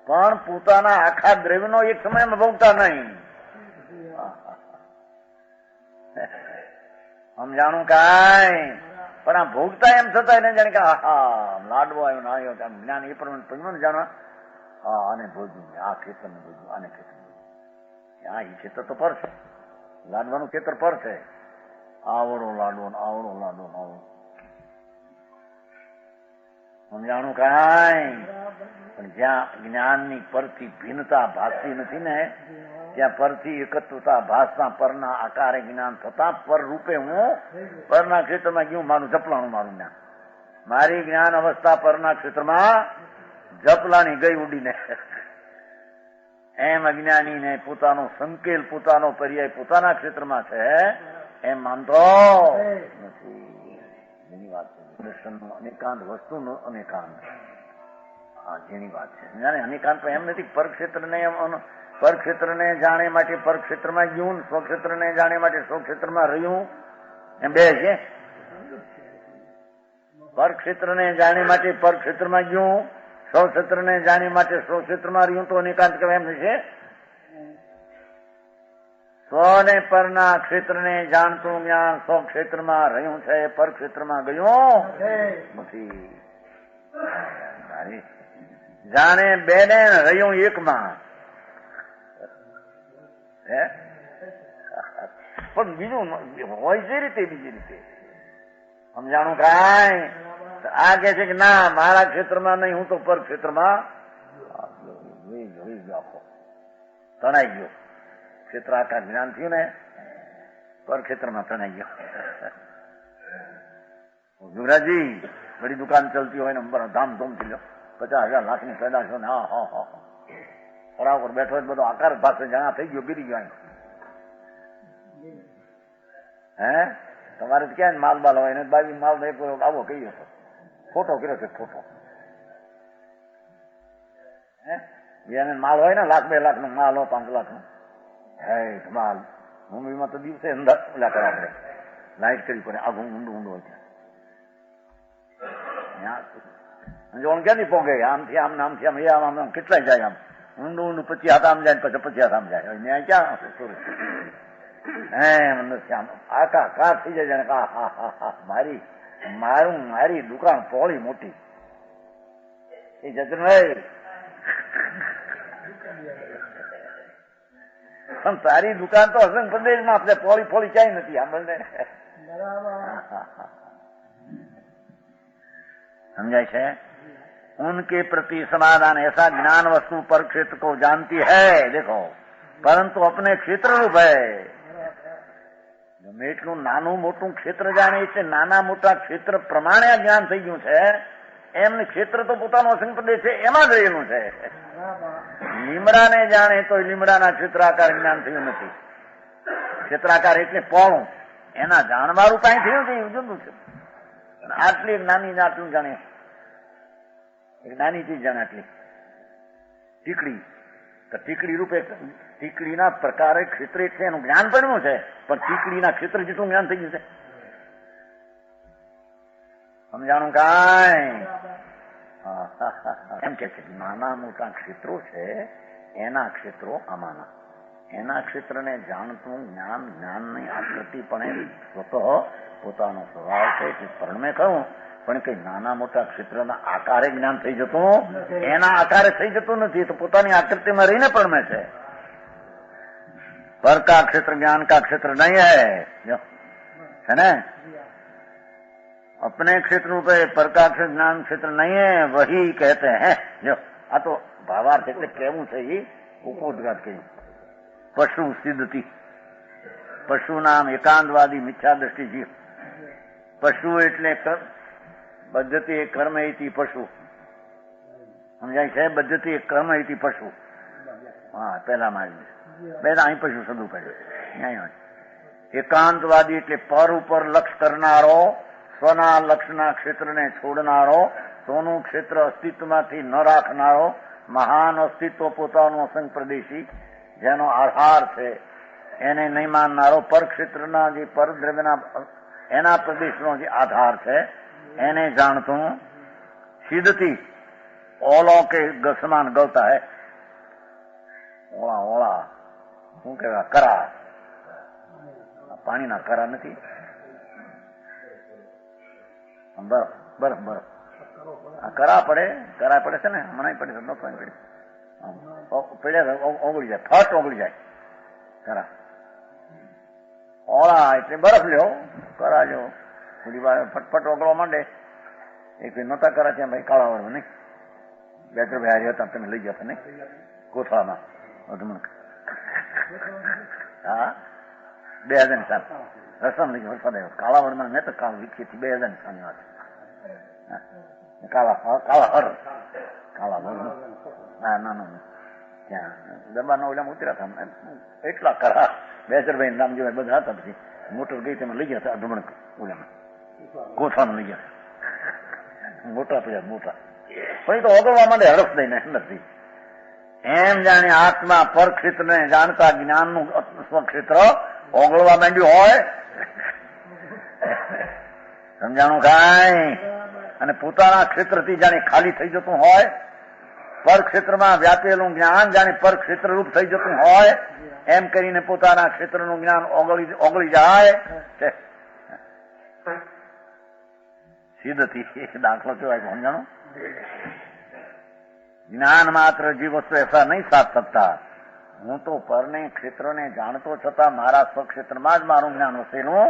પણ પોતાના આખા દ્રવ્યનો એક સમયમાં ભોગતા નહીં. સમજાણું કાંઈ? પણ આ ભોગતા એમ થતા એને જાણે કે હા લાડવો આવ્યો ના આવ્યો જ્ઞાન એ પ્રમાણે જાણવા. હા આને ભોજવું, આ ખેતરને ભોજવું, આને ખેતર હા એ ખેતર તો પર છે. લાડવાનું ખેતર પર છે. આવડો લાડવો આવડો લાડવો આવડો. સમજાણું કાંઈ? પણ જ્યાં જ્ઞાનની પરથી ભિન્નતા ભાસતી નથી ને ત્યાં પરથી એકત્વતા ભાસતા પરના આકારે જ્ઞાન થતા પર રૂપે હું પરના ક્ષેત્રમાં ગયું મારું જપલાણું મારું જ્ઞાન. મારી જ્ઞાન અવસ્થા પરના ક્ષેત્રમાં જપલાણી ગઈ ઉડીને. એમ અજ્ઞાનીને પોતાનો સંકેલ પોતાનો પર્યાય પોતાના ક્ષેત્રમાં છે એમ માનતો નથી. જેની વાત છે દર્શનનો અનેકાંત, વસ્તુનો અનેકાંત. હા જેની વાત છે જાણે અનેકાંત એમ નથી પરક્ષેત્રને જાણે માટે પરક્ષેત્રમાં ગયું, સ્વક્ષેત્રને જાણે માટે સ્વક્ષેત્રમાં રહ્યું. એમ બે છે. પરક્ષેત્રને જાણે માટે પરક્ષેત્રમાં ગયું, સ્વક્ષેત્રને જાણે માટે સ્વક્ષેત્રમાં રહ્યું તો અનેકાંત કહેવાય એમ છે. સ્વને પરના ક્ષેત્રને જાણતું જ્ઞાન સ્વક્ષેત્રમાં રહ્યું છે, પરક્ષેત્રમાં ગયું નથી. જાણે બેને રહ્યું એકમાં. પણ બીજું હોય છે રીતે બીજી રીતે. સમજાણું કાંઈ? આ કે છે કે ના મારા ક્ષેત્રમાં નહીં, હું તો પર ક્ષેત્રમાં તણાઈ ગયો. ક્ષેત્ર આકાર જ્ઞાન થયું ને પર ક્ષેત્રમાં તણાઈ ગયો. યુવરાજી ઘડી દુકાન ચલતી હોય ને ધામધૂમથી લો 50,000 લાખની પેદાશ હોય ને હા ખરા ઉપર બેઠો બધો આકાર પાસે જણા થઈ ગયો ગીરી ગયો. હે તમારે ક્યાં માલ બાલ હોય ને બાવી માલ એક આવો કહી હતો ખોટો કર્યો છે ખોટો. હે માલ હોય ને 1,00,000 2 લાખનો માલ હોય 5 લાખનો હે માલ મુંબઈમાં તો દિવસે અંદાજ ઓલા કરે આપણે લાઈટ કરી પડે આઘું ઊંડું હોય ત્યાં જોણ ક્યાંથી પોગે આમથી આમ આમથી આમ આમ કેટલાય જાય આમ ઊંડું 50 હાથ આમ જાય પછી 50 હાથ આમ જાય ન્યાય ક્યાં હે મને આમ આકા કા થઈ જાય જાણે મારી દુકાન પોળી મોટી એ જતનભાઈ પણ તારી દુકાન તો અસંગ પ્રદેશમાં આપણે પોળી ફોળી ક્યાંય નથી આપણને समझाए છે. उनके प्रति समाधान ऐसा ज्ञान वस्तु पर क्षेत्र को जानती है देखो परंतु अपने क्षेत्र रूप है. ગમે એટલું નાનું મોટું ક્ષેત્ર જાણે એટલે નાના મોટા ક્ષેત્ર પ્રમાણે આ જ્ઞાન થઈ ગયું છે એમને ક્ષેત્ર તો પોતાનો અસંગ પ્રદેશ છે એમાં જ રહેલું છે. લીમડાને જાણે તો લીમડાના ક્ષેત્રાકાર જ્ઞાન થયું નથી. ક્ષેત્રાકાર એટલે પોણું એના જાણવારું કાંઈ થયું છે જુદું છે. આટલી એક નાની આટલું જાણે એક નાની ચીજ જાણે આટલી ટીકડી તો ટીકડી રૂપે ટીકડીના પ્રકારે ક્ષેત્ર છે એનું જ્ઞાન પડ્યું છે પણ ટીકડીના ક્ષેત્ર જેટલું જ્ઞાન થઈ ગયું છે સમજાણું કાંઈ એમ કે છે નાના મોટા ક્ષેત્રો છે એના ક્ષેત્રો આમાંના એના ક્ષેત્રને જાણતું જ્ઞાન જ્ઞાનની આકૃતિપણે સ્વતઃ પોતાનો સ્વભાવ છે એટલે પરણમે કહું પણ કઈ નાના મોટા ક્ષેત્રના આકારે જ્ઞાન થઈ જતું એના આકારે થઈ જતું નથી તો પોતાની આકૃતિમાં રહીને પરણમે છે. પર કા ક્ષેત્ર જ્ઞાન કા ક્ષેત્ર નહીં है ना अपने क्षेत्र पे पर का ज्ञान क्षेत्र नहीं है वही कहते हैं जो आ तो भावार्थ એટલે કેવું છે એ ઉपोद्घात કહ્યું પશુ સિદ્ધતિ પશુ નામ એકાંતવાદી મિથ્યા દ્રષ્ટિ જીવ પશુ એટલે પદ્ધતિ કર્મ ઇતિ પશુ સમજાય છે પદ્ધતિ કર્મ ઇતિ પશુ હા પહેલામાં અહીં પશુ શબ્દ પડ્યો એકાંતવાદી એટલે પર ઉપર લક્ષ કરનારો સ્વના લક્ષના ક્ષેત્રને છોડનારો સોનું ક્ષેત્ર અસ્તિત્વમાંથી ન રાખનારો મહાન અસ્તિત્વ પોતાનો અસંગ પ્રદેશી જેનો આધાર છે એને નહીં માનનારો પર ક્ષેત્રના જે પરદ્રવ્યના એના પ્રદેશનો જે આધાર છે એને જાણતું સિદ્ધથી ઓલો કે સમાન ગવતા હે ઓળા ઓળા શું કહેવાય કરા પાણીના કરા નથી બરફ બરફ બરફ કરા પડે છે ને મને પડે ન પડે ઓગળી જાય ફટ ઓગળી જાય કરા ઓળા એટલે બરફ લ્યો કરા જો થોડી વાર ફટફટ ઓગળવા માંડે એક નહોતા કરા ત્યાં ભાઈ કાળા વાળું નહીં બેટર ભાઈ હારી હતા તમે લઈ ગયા ને કોથળામાં અધમણ હા 2007 રસમ લઈ ગયો વરસાદ આવ્યો કાળા વડમાં મેં તો કાળ વિકસી 2007 વાત કાળા હર કાળા વડ હા ના ત્યાં દબાના ઓલામાં ઉતર્યા હતા એટલા કરા બેચરભાઈ નામ જેવા બધા હતા પછી મોટર ગઈ તેમાં લઈ ગયા હતા અધમણ ઓલામાં કોથળામાં લઈ ગયા મોટા પડ્યા મોટા પણ એ તો ઓગળવા માંડે હરફ દઈને નથી એમ જાણે આત્મા પર ક્ષેત્રને જાણતા જ્ઞાનનું સ્વક્ષેત્ર ઓગળવા માંડ્યું હોય સમજાણું કાંઈ અને પોતાના ક્ષેત્રથી જાણે ખાલી થઈ જતું હોય પર ક્ષેત્રમાં વ્યાપેલું જ્ઞાન જાણે પર ક્ષેત્ર રૂપ થઈ જતું હોય એમ કરીને પોતાના ક્ષેત્રનું જ્ઞાન ઓગળી જાય સિદ્ધથી દાખલો કેવાય સમજાણું જ્ઞાન માત્ર જીવ વસ્તુ એસા નહીં સાધ શકતા હું તો પરને ક્ષેત્રને જાણતો છતાં મારા સ્વક્ષેત્રમાં જ મારું જ્ઞાન વસેલું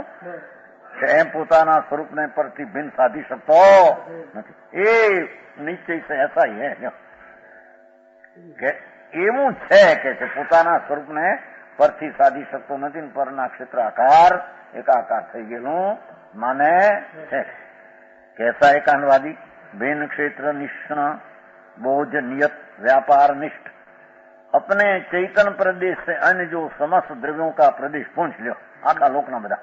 કે એમ પોતાના સ્વરૂપને પરથી ભિન્ન સાધી શકતો નથી એ નિશ્ચય છે એસા હે કે એવું છે કે પોતાના સ્વરૂપને પરથી સાધી શકતો નથી ને પરના ક્ષેત્ર આકાર એકાકાર થઈ ગયેલું માને છે कैसा एकांतवादी? भिन्न क्षेत्र निष्ण बोझ नियत व्यापार निष्ठ, अपने चैतन प्रदेश से अन्य जो समस्त द्रव्यों का प्रदेश पूछ लो, आखा लोकना બધા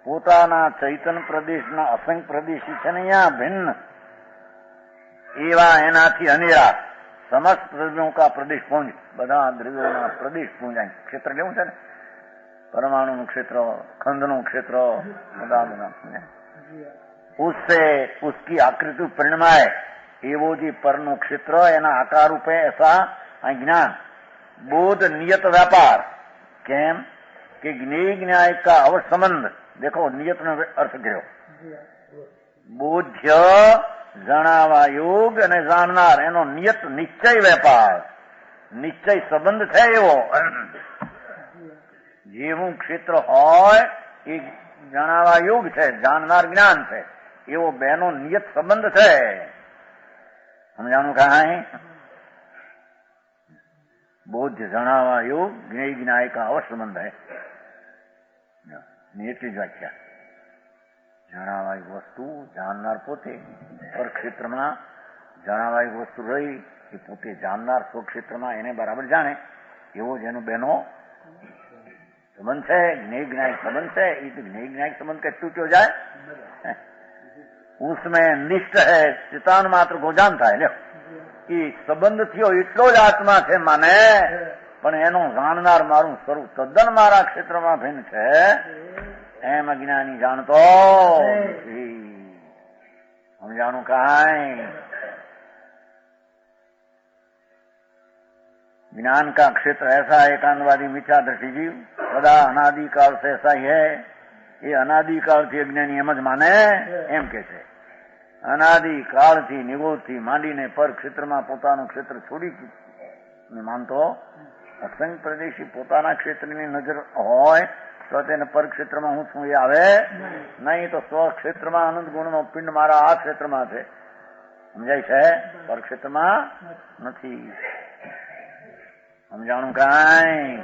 પોતાના ચૈતન પ્રદેશના અસંખ્ય પ્રદેશી છે ને અહીંયા ભિન્ન એવા એનાથી અનેરા સમસ્ત દ્રવ્યો કા પ્રદેશ પૂંજ, બધા દ્રવ્યોના પ્રદેશ પૂંજ ક્ષેત્ર લેવું છે ને, પરમાણુનું ક્ષેત્ર, ખંડનું ક્ષેત્ર, બધા उससे उसकी आकृति परिणमाए एवो जी परनु क्षेत्र एना आकार रूपे ऐसा ज्ञान बोध नियत व्यापार केम कि ज्ञेय न्याय का अवश्य संबंध। देखो नियत नो अर्थ કર્યો બોધ્ય જણાવા યોગ અને જાણનાર એનો નિયત નિશ્ચય વેપાર, નિશ્ચય સંબંધ છે એવો જેવું ક્ષેત્ર હોય એ જણાવા યોગ છે, જાણનાર જ્ઞાન છે એવો બેનો નિયત સંબંધ છે. સમજાણું કહાય? બોધ જણાવા યોગ જ્ઞેય જ્ઞાય का अवश्य संबंध है. એટલી જ વ્યાખ્યા. જણાવાય વસ્તુ જાણનાર પોતે, પર ક્ષેત્રમાં જણાવાય વસ્તુ રહી એ પોતે જાણનાર સ્વક્ષેત્રમાં એને બરાબર જાણે એવો જેનો બેનો સંબંધ છે, જ્ઞેય જ્ઞાયક સંબંધ છે. એ તો જ્ઞેય જ્ઞાયક સંબંધ કે તૂટ્યો જાય उसमें निष्ठ है चितान मात्र को जानता है. લ્યો એ સંબંધ થયો એટલો જ આત્મા છે માને, પણ એનો જાણનાર મારું સ્વરૂપ તદ્દન મારા ક્ષેત્રમાં ભિન્ન છે એમ અજ્ઞાની જાણતો નથી. સમજાણું કાંઈ? ज्ञान का क्षेत्र ऐसा एकांतवादी मिथ्या दृष्टि जीव सदा अनादिकाल से ऐसा ही है. ये अनादिकाल થી અજ્ઞાની એમ જ માને એમ કે છે. અનાદિકાળથી નિગોદથી માંડીને પર ક્ષેત્રમાં પોતાનું ક્ષેત્ર છોડી માનતો અસંખ્ય પ્રદેશી પોતાના ક્ષેત્રની નજર હોય તો તેને પર ક્ષેત્રમાં હું છું એ આવે નહીં. તો સ્વ ક્ષેત્રમાં અનંત ગુણનો પિંડ મારા આ ક્ષેત્રમાં છે, સમજાય છે? પર ક્ષેત્રમાં નથી. સમજાણું કાંઈ?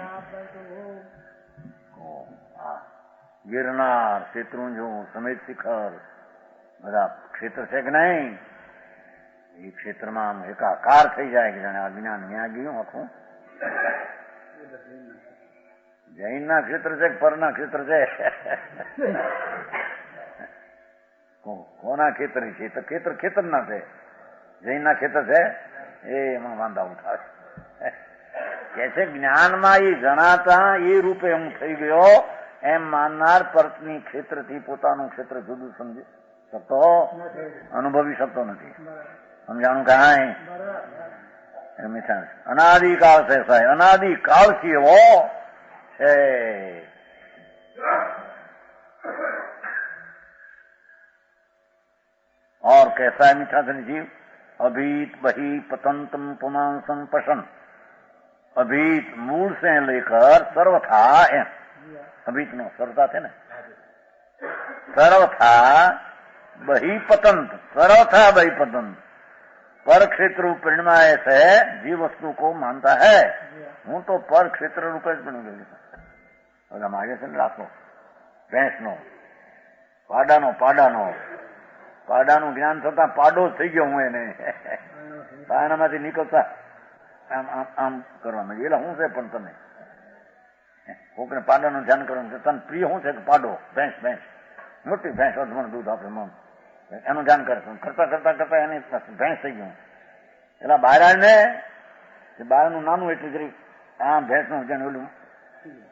गिरनार शत्रुंजो समेत शिखर બધા ક્ષેત્ર છે કે નહીં? એ ક્ષેત્રમાં એકાકાર થઈ જાય કે જાણે અજ્ઞાન ન્યા ગયું આખું. જૈનના ક્ષેત્ર છે કે પરના ક્ષેત્ર છે? કોના ખેતર છે? તો ખેતર ખેતરના છે. જૈનના ખેતર છે એ એમાં વાંધા ઉઠાવે કે છે જ્ઞાનમાં એ જણાતા એ રૂપે હું થઈ ગયો એમ માનનાર પર્તની ક્ષેત્રથી પોતાનું ક્ષેત્ર જુદું સમજી શકતો, અનુભવી શકતો નથી. સમજાણું કાંઈ? મીઠા અનાદિકાળ છે સાહેબ, અનાદિકાળથી એવો છે. और कैसा है मीठा धन जीव? अभीत बही पतंतम पुमांसम पशन, अभीत मूल से लेकर सर्वथा एम. अभीत नो सर्वथा थे ना, सर्वथा बही पतंत, सर्वथा बही पतंत पर क्षेत्र रूप परिणमाय से जीव वस्तु को मानता है. हूँ तो पर क्षेत्र रूप बनी गई. मागे से રાખો ભેંસનો પાડાનું જ્ઞાન થતા પાડો જ થઈ ગયો હું એને. પાણામાંથી નીકળતા આમ આમ આમ કરવા માંડી. એટલે શું છે પણ તમે કોકને પાડાનું ધ્યાન કરવાનું છે, તને પ્રિય શું છે કે પાડો ભેંસ મોટી ભેંસ અધમણ દૂધ આપે મમ એનું ધ્યાન કરે. કરતા કરતા કરતા એની ભેંસ થઈ ગયું. એટલે બાયરાને બાયરાનું નાનું એટલું જરી આમ ભેંસનું જેને ઓલું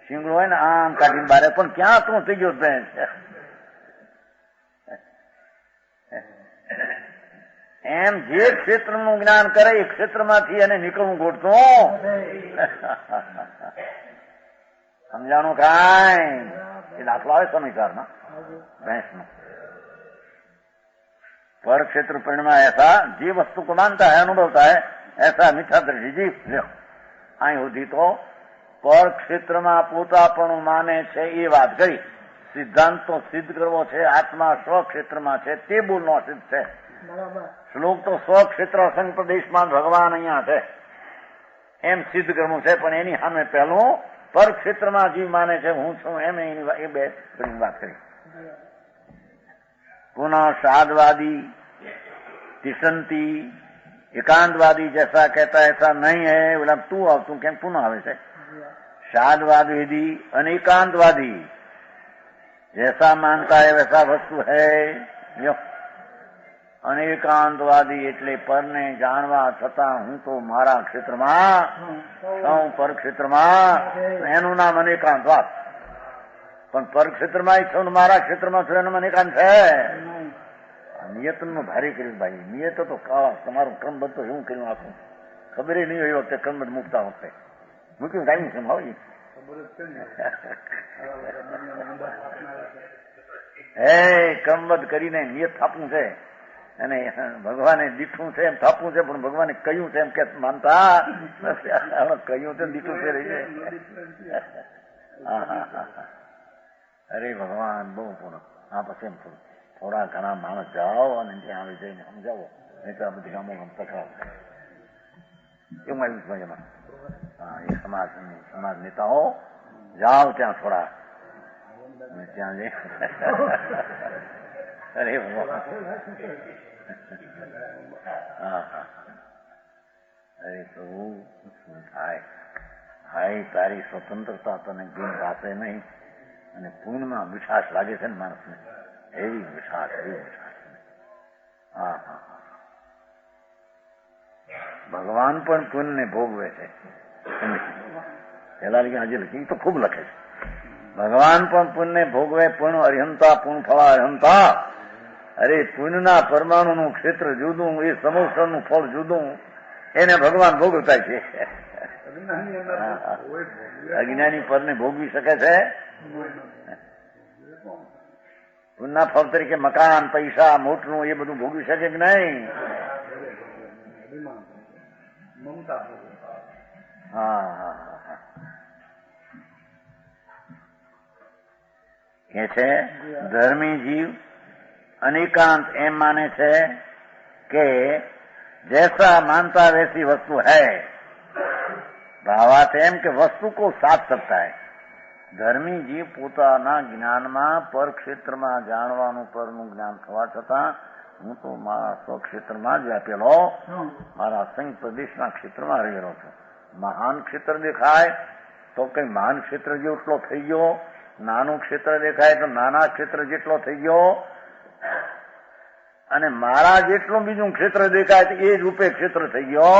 શીંગડું હોય ને આમ કાઢીને બારે, પણ ક્યાં તું થઈ ગયો ભેંસ? એમ જે ક્ષેત્રનું જ્ઞાન કરે એ ક્ષેત્રમાંથી એને નીકળવું ગોઠતું. સમજાણું કાંઈ? એ દાખલો આવે સમીકારમાં भैंस पर क्षेत्र परिणमा ऐसा जीव वस्तु को मानता है, अनुभवता है, ऐसा मीठा दृष्टि जीव आई होती तो पर क्षेत्र में पोतापणु माने छे ए बात कही. सिद्धांत तो सिद्ध करवो छे आत्मा स्वक्षेत्र में छे ते बोलनो सिद्ध छे. श्लोक तो स्वक्षेत्र असंख्य प्रदेश में भगवान अहींया छे एम सिद्ध करवू छे, पण एनी सामे पहेलू पर क्षेत्र में जीव माने छे हूँ छूं एम ए बे बात करी. पुनः साधवादी, तिसंती, एकांतवादी जैसा कहता है ऐसा नहीं है। बोला तू आव तू क्या पुनः आवे से साधवादी अनेकांतवादी जैसा मानता है वैसा वस्तु है। यो अनेकांतवादी એટલે પરને જાણવા છતાં હું તો મારા ક્ષેત્રમાં છું, પર ક્ષેત્રમાં એનું નામ અનેકાંતવાદ. પણ પર ક્ષેત્રમાં છું ને મારા ક્ષેત્રમાં છું એનું અનેકાંત છે. નિયતનું ભારે કર્યું ભાઈ. નિયત તો કાળા તમારું ક્રમબદ્ધ તો એવું કર્યું આખું ખબર નહીં હોય વખતે ક્રમબદ્ધ મૂકતા વખતે મૂક્યું કાંઈ છે ભાઈ. હે ક્રમબદ્ધ કરીને નિયત થાપવું છે અને ભગવાને દીઠું છે એમ થાપવું છે, પણ ભગવાને કહ્યું છે એમ કે માનતા કહ્યું છે દીઠું છે રહી છે. અરે ભગવાન બહુ પૂર્ણ. આ પછી એમ થોડા ઘણા માણસ જાઓ અને ત્યાં આવી જઈને સમજાવો, નહીં તો આ બધી ગામો તકરાર એવું આવ્યું છે એમાં. હા, એ સમાજ નેતાઓ જાઓ ત્યાં થોડા ત્યાં જઈ. અરે ભગવાન અરે પ્રભુ શું થાય ભાઈ, તારી સ્વતંત્રતા તને ગુણ પાસે નહીં અને પૂર્ણમાં મીઠાશ લાગે છે ને માણસને. એવી મીઠાશ, એવી મીઠાશ. હા હા, ભગવાન પણ પુણ્યને ભોગવે છે. પેલા આજે લખી તો ખૂબ લખે છે. ભગવાન પણ પુણ્યને ભોગવે, પૂર્ણ અરિહંતા પૂર્ણ ફળા અરિહંતા. અરે પુણ્યના પરમાણુનું ક્ષેત્ર જુદું, એ સમોસરનું ફળ જુદું, એને ભગવાન ભોગવતા છે. અજ્ઞાની પરને ભોગવી શકે છે? પુણ્યના ફળ તરીકે મકાન, પૈસા, મોટનું એ બધું ભોગવી શકે કે નહીં? હા હા હા. કે છે ધર્મી જીવ અનેકાંત એમ માને છે કે जैसा मानता वैसी वस्तु है. भावार्थ एम के वस्तु को साथ सकता है. ધર્મી જીવ પોતાના જ્ઞાનમાં પર ક્ષેત્રમાં જાણવાનું પરનું જ્ઞાન થવા છતાં હું તો મારા સ્વક્ષેત્રમાં જ વ્યાપેલો, મારા સંઘ પ્રદેશના ક્ષેત્રમાં રહેલો છું. મહાન ક્ષેત્ર દેખાય તો કઈ મહાન ક્ષેત્ર જેટલો થઈ ગયો, નાનું ક્ષેત્ર દેખાય તો નાના ક્ષેત્ર જેટલો થઈ ગયો, અને મારા જેટલું બીજું ક્ષેત્ર દેખાય તો એ જ રૂપે ક્ષેત્ર થઈ ગયો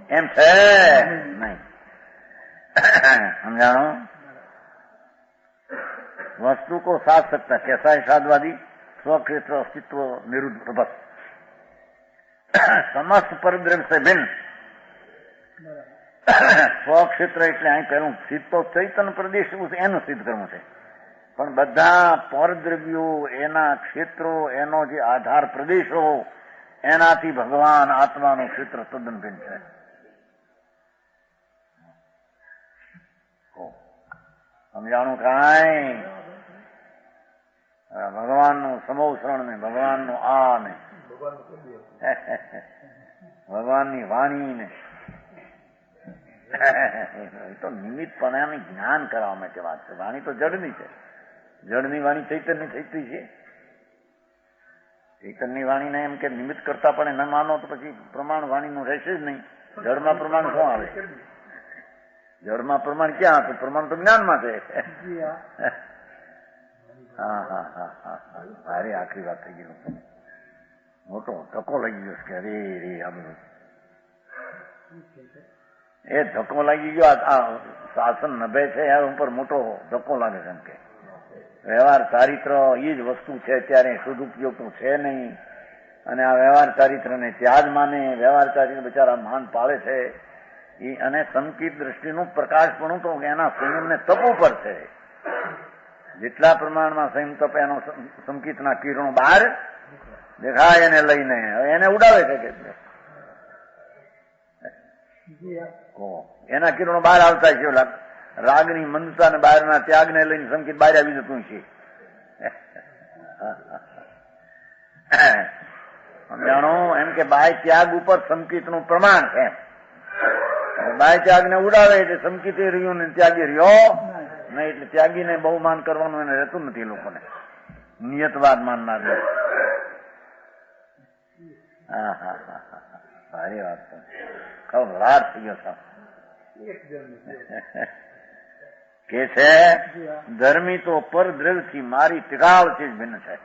એમ છે નહીં. સમજાણો? वस्तु को साध सकता कैसा है साधवादी? स्वक्षेत्र अस्तित्व निरुद्ध बस समस्त परद्रव्य से भिन्न સ્વક્ષેત્ર એટલે અહીં પહેલું સિદ્ધ તો ચૈતન્ય પ્રદેશ એનું સિદ્ધ કરવું છે, પણ બધા પરદ્રવ્યો, એના ક્ષેત્રો, એનો જે આધાર પ્રદેશો, એનાથી ભગવાન આત્માનું ક્ષેત્ર તદ્દન ભિન્ન છે. સમજાણું કાંઈ? ભગવાનનું સમોસરણ ને ભગવાનનું આ ને ભગવાનની વાણી ને તો નિમિત્તપણાની જ્ઞાન કરવા માટે વાત છે. વાણી તો જડની છે. જડની વાણી ચૈતન્ય થતી છે. ચૈતન્યની વાણીને એમ કે નિમિત્ત કરતા પણ ન માનો તો પછી પ્રમાણ વાણીનું રહેશે જ નહીં. જળમાં પ્રમાણ શું આવે? જળમાં પ્રમાણ ક્યાં હતું? પ્રમાણ તો જ્ઞાનમાં છે. હા હા હા હા હા, ભારે આખરી વાત થઈ ગઈ. મોટો ધક્કો લાગી ગયો કે અરે રે આ બધું એ ધક્કો લાગી ગયો. આ શાસન નભે છે યાર ઉપર મોટો ધક્કો લાગે છે. એમ કે વ્યવહાર ચારિત્ર એ જ વસ્તુ છે ત્યારે સદુપયોગનું છે નહીં, અને આ વ્યવહાર ચારિત્રને ત્યાજ માને. વ્યવહાર ચારિત્ર બિચારા માન પાળે છે અને સંકિત દ્રષ્ટિનું પ્રકાશપણું તો એના સંયમને તપ ઉપર છે. જેટલા પ્રમાણમાં સંયમ તપ એનો સંકિતના કિરણો બહાર દેખાય એને લઈને એને ઉડાવે છે કે એના કિરણો બહાર આવતા છે. રાગની મંદતા ને બહારના ત્યાગને લઈને સંકિત બહાર આવી જતું છે. સમજાણો? એમ કે બાહ્ય ત્યાગ ઉપર સંકિતનું પ્રમાણ છે. બાહ્ય ત્યાગને ઉડાવે એટલે સંકિત રહ્યું ને ત્યાગી રહ્યો નહીં. એટલે ત્યાગીને બહુમાન કરવાનું એને રહેતું નથી લોકોને. નિયતવાદ માનનાર હા હા હા હા સારી વાત છે ખબર થઈ ગયો સાહેબ કે છે ધર્મી તો પરદ્રવ્યથી મારી ટિકાવથી જ ભિન્ન છે.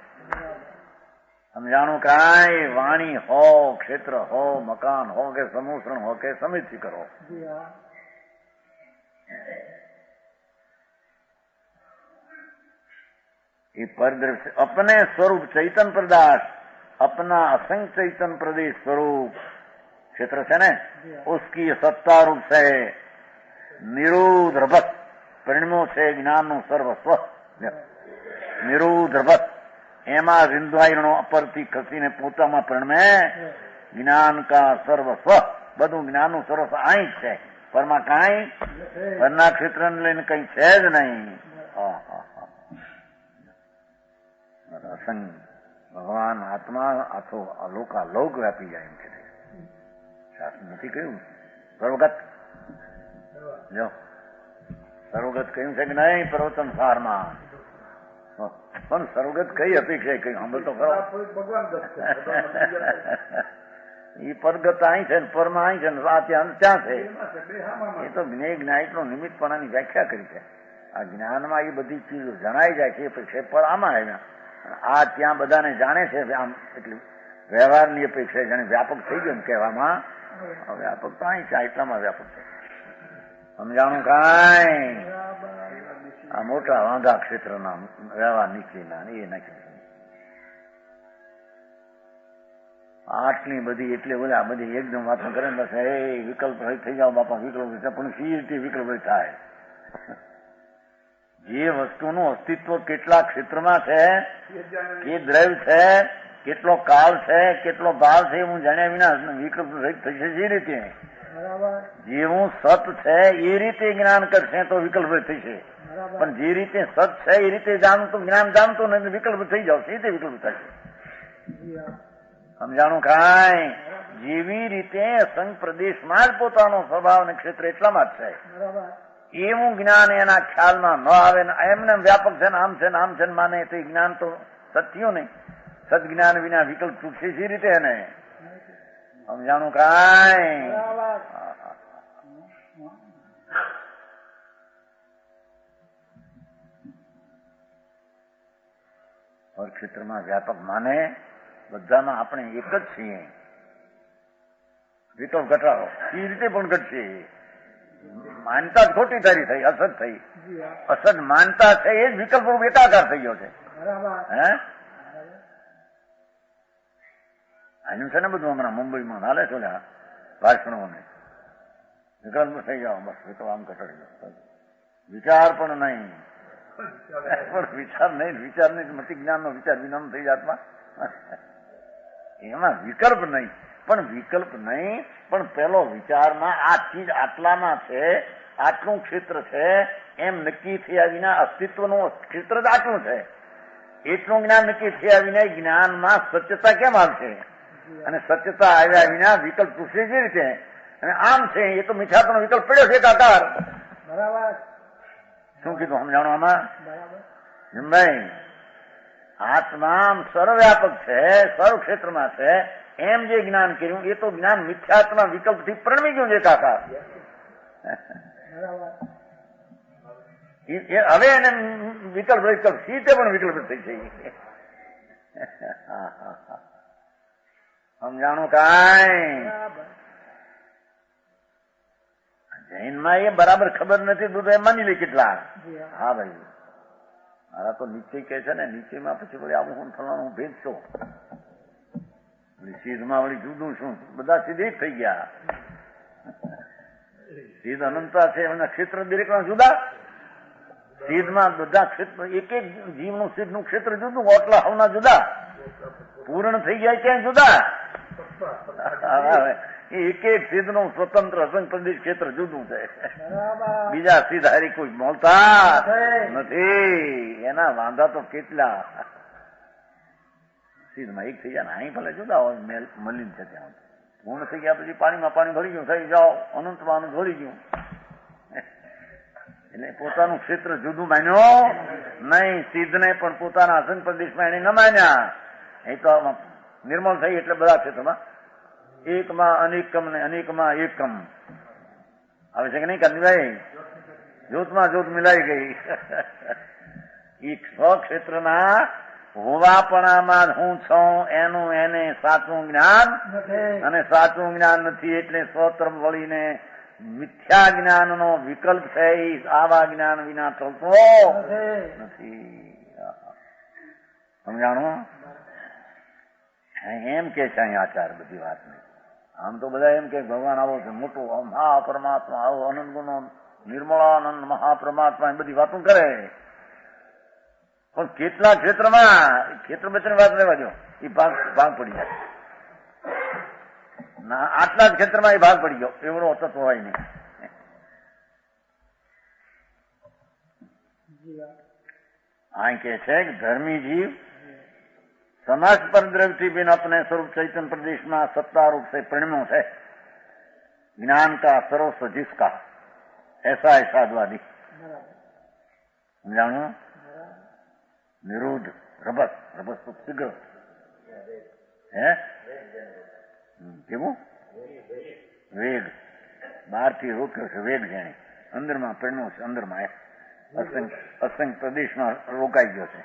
સમજાણું કાંઈ વાણી હો, ક્ષેત્ર હો, મકાન હો કે સમૂષણ હો કે સમિતિ કરો, ये परद्रव्य से अपने स्वरूप चैतन प्रदास अपना असंग चैतन प्रदेश स्वरूप क्षेत्र से न उसकी सत्ता रूप से निरुद्रवत परिणमो से ज्ञान નું સર્વસ્વ નિરુદ્રવત એમાં વિંધવાયણો અપરથી ખસીને પોતામાં પરિણમે જ્ઞાન કા સર્વસ્વ બધું જ્ઞાનનું સર્વસ્વ અહીં જ છે. પરમાં કાંઈ પરના ક્ષેત્રને લઈને કઈ છે જ નહીં. અસંગ ભગવાન આત્મા આથો અલોકાલોક વ્યાપી જાય એમ કે શાસ્ત્ર નથી કહ્યું સર્વગત. જો સર્વગત કહ્યું છે કે નહીં પ્રવચન સારમાં, પણ સર્વગત કઈ અપેક્ષા કઈ સાંભળ તો ખરો. એ પરગત અહીં છે પરમાં અહીં છે આ ત્યાં ત્યાં છે. એ તો જ્ઞાયિક નો નિમિત્તપણાની વ્યાખ્યા કરી છે. આ જ્ઞાનમાં એ બધી ચીજો જણાઈ જાય છે અપેક્ષા પર આમાં આવ્યા. આ ત્યાં બધાને જાણે છે આમ એટલી વ્યવહારની અપેક્ષા જાણે વ્યાપક થઈ ગયો ને કહેવામાં વ્યાપક તો અહીં છે એટલામાં વ્યાપક છે. સમજાણું કાંઈ આ મોટા વાંધા ક્ષેત્રના વ્યવહાર નીકળીના એ નાખી આટલી બધી એટલે બોલે આ બધી એકદમ વાતો કરે ને બસ એ વિકલ્પ થઈ જાઓ બાપા વિકલ્પ પણ સી રીતે વિકલ્પ થાય. જે વસ્તુનું અસ્તિત્વ કેટલા ક્ષેત્રમાં છે, કે દ્રવ્ય છે, કેટલો કાળ છે, કેટલો ભાવ છે હું જાણ્યા વિના વિકલ્પ થશે જે રીતે જેવું સત છે એ રીતે જ્ઞાન કરશે તો વિકલ્પ થશે. પણ જે રીતે સત છે એ રીતે જાણતું જ્ઞાન જાણતું ને વિકલ્પ થઈ જાવ એ રીતે વિકલ્પ થશે. સમજાણું કાંઈ જેવી રીતે સંઘ પ્રદેશમાં જ પોતાનો સ્વભાવ અને ક્ષેત્ર એટલામાં જ છે એવું જ્ઞાન એના ખ્યાલમાં ન આવે ને એમને વ્યાપક છે ને આમ છે ને આમ છે ને માને તો એ જ્ઞાન તો સત્યું નહીં. સદજ્ઞાન વિના વિકલ્પ તૂટશે જે રીતે એને સમજાણું કાંઈ. હર ક્ષેત્રમાં વ્યાપક માને બધામાં આપણે એક જ છીએ. વિકલ્પ ઘટાડો એ રીતે પણ ઘટશે. માનતા જ ખોટી તારી થઈ, અસત થઈ. અસત માનતા છે એ જ વિકલ્પ રૂપ એકાકાર થઈ ગયો છે. હે આનું છે ને બધું હમણાં મુંબઈમાં હાલે છે ભાષણોને વિકલ્પ થઈ જાઓ બસ વિકલ્પ આમ ઘટાડી દો. વિચાર પણ નહીં પણ વિચાર નહીં મતિ જ્ઞાન નો વિચાર વિનામ થઈ જાતમાં એમાં વિકલ્પ નહીં. પણ વિકલ્પ નહીં પણ પેલો વિચારમાં આ ચીજ આટલામાં છે, આટલું ક્ષેત્ર છે એમ નક્કી થયા વિના અસ્તિત્વનું ક્ષેત્ર જ આટલું છે એટલું જ્ઞાન નક્કી થયા વિના જ્ઞાનમાં સત્યતા કેમ આવશે? અને સત્યતા આવ્યા વિના વિકલ્પ પૂછે જે રીતે અને આમ છે એ તો મીઠાપણનો વિકલ્પ પડ્યો છે કાકાર. બરાબર શું કીધું સમજાણો આમાં ભાઈ? આત્મા સર્વવ્યાપક છે, સર્વ ક્ષેત્રમાં છે એમ જે જ્ઞાન કર્યું એ તો જ્ઞાન મિથ્યાત્મા વિકલ્પથી પ્રણમી ગયું છે કાકા. હવે એને વિકલ્પ સીતે પણ વિકલ્પ થઈ છે. સમજાણું કાંઈ? જૈનમાં એ બરાબર ખબર નથી તો એ માની લે કેટલા. હા ભાઈ મારા તો નીચે કે છે ને નીચેમાં પછી વળી આવું હું ફલાણું ભેજશો સીધમાં વળી જુદું શું બધા સીધે જ થઈ ગયા. સીધ અનંતા છે એના ક્ષેત્ર દરેકના જુદા. સીધમાં બધા ક્ષેત્ર એક એક જીવનું સીધનું ક્ષેત્ર જુદું, ઓટલા હવના જુદા, પૂર્ણ થઈ ગયા ક્યાંય જુદા. એક એક સીધનું સ્વતંત્ર અસંગ પ્રદેશ ક્ષેત્ર જુદું છે. બીજા સીધ હારી કોઈ મળતા નથી. એના વાંધા તો કેટલા. સીધમાં એક થઈ જાય ને અહીં ભલે જુદા હોય મલિન છે ત્યાં પૂર્ણ થઈ ગયા પછી પાણીમાં પાણી ભરી ગયું થઈ જાઓ અનંતમાં અનંત ભરી ગયું. એટલે પોતાનું ક્ષેત્ર જુદું માન્યો નહીં. સિદ્ધને પણ પોતાના આસન પ્રદેશમાં એને ન માન્યા. એ તો નિર્મળ થઈ એટલે બધા ક્ષેત્રમાં એકમાં અનેકમ ને અનેકમાં એકમ આવે છે કે નહીં કાંતિભાઈ? જ્યોતમાં જ્યોત મિલાઈ ગઈ. એ સ્વક્ષેત્રના હોવાપણામાં હું છું એનું એને સાચું જ્ઞાન અને સાચું જ્ઞાન નથી એટલે સ્વતરફ વળીને મિથ્યા જ્ઞાનનો વિકલ્પ છે. આવા જ્ઞાન વિના ચાલતો નથી. સમજાણું? એમ કે છે અહીં આચાર બધી વાત ને. આમ તો બધા એમ કે ભગવાન આવો છે મોટો મહાપરમાત્મા, આવો અનંત ગુનો નિર્મળાનંદ મહાપરમાત્મા એ બધી વાતો કરે. પણ કેટલા ક્ષેત્રમાં ક્ષેત્ર બચની વાત રહેવા દો, એ ભાગ પડી જાય. ના આટલા જ ક્ષેત્રમાં એ ભાગ પડી ગયો એવડો તત્વ હોય નહીં. અહીં કે છે કે ધર્મી જીવ समाज पर द्रव्य बिन अपने स्वरूप चैतन्य प्रदेश में सत्ता रूप से परिणमो है ज्ञान का सर्वस्व जिसका ऐसा है साधवादी. जानो निरुद्ध रबस रबस तो शीघ्र है કેવું વેગ બહારથી રોક્યો છે વેગ જાણે અંદરમાં પરિણ્યો છે. અંદરમાં અસંખ્ય પ્રદેશમાં રોકાઈ ગયો છે.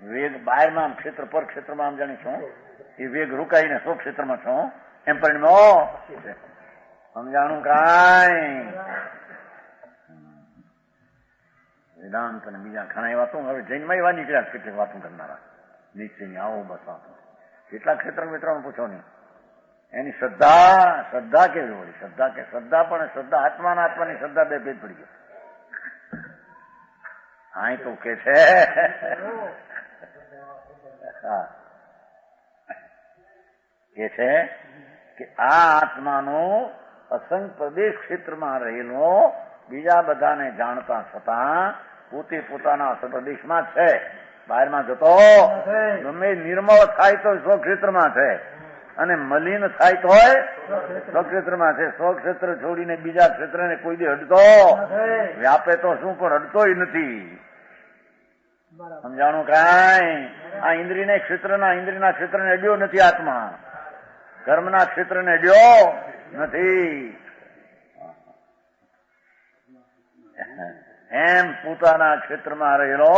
વેગ બહારમાં ક્ષેત્ર પર ક્ષેત્રમાં આમ જાણે છું એ વેગ રોકાઈને સ્વ ક્ષેત્રમાં છું એમ પરિણ્યો. સમજાણું કાંઈ? વેદાંત અને બીજા ઘણા વાતો હવે જૈનમાં એવા નીકળ્યા કેટલીક વાતો કરનારા નીચેની આવો બસ વાતો કેટલા ક્ષેત્ર મિત્રોને પૂછો નહીં. એની શ્રદ્ધા કેવી વળી? શ્રદ્ધા પણ શ્રદ્ધા આત્માના આત્માની શ્રદ્ધા બે ભેદ પડી ગયો. હા તો કે છે કે આ આત્માનો અસંખ્ય પ્રદેશ ક્ષેત્રમાં રહેલો બીજા બધાને જાણતા છતાં પોતે પોતાના પ્રદેશમાં છે. બહારમાં જતો ગમે નિર્મળ થાય તો સ્વક્ષેત્રમાં છે અને મલિન થાય તો સ્વક્ષેત્રમાં છે. સ્વક્ષેત્ર છોડીને બીજા ક્ષેત્રને કોઈ દી અડતો વ્યાપે તો શું પણ અડતોય નથી. સમજાણું કાંઈ? આ ઇન્દ્રિયના ક્ષેત્રને અડ્યો નથી આત્મા. કર્મના ક્ષેત્રને અડ્યો નથી. એમ પોતાના ક્ષેત્રમાં રહેલો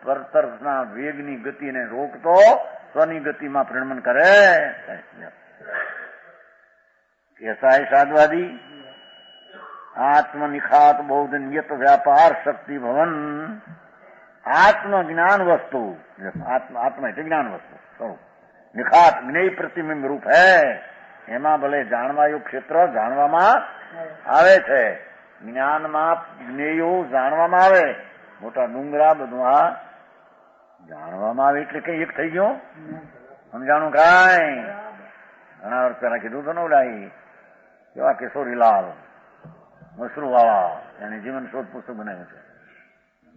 પરતરફના વેગની ગતિને રોકતો સ્વની ગતિમાં પરિણમન કરે. કેસાય સાધવાદી આત્મનિખાત બૌદ્ધ નિયત વ્યાપાર શક્તિ ભવન આત્મજ્ઞાન વસ્તુ આત્મા એટલે જ્ઞાન વસ્તુ સ્વરૂપ નિખાત જ્ઞેય પ્રતિબિંબ રૂપ હૈ. એમાં ભલે જાણવાયું ક્ષેત્ર જાણવામાં આવે છે. જ્ઞાનમાં જ્ઞેયો જાણવામાં આવે. મોટા ડુંગરા બધું આ જાણવામાં આવે એટલે કઈ એક થઈ ગયો. સમજાણું કાંઈ? ઘણા વર્ષ પહેલા કીધું તો નવડાઈ કેવા કિશોરીલાલ મસરૂ વાળા એને જીવન શોધ પુસ્તક બનાવ્યું છે.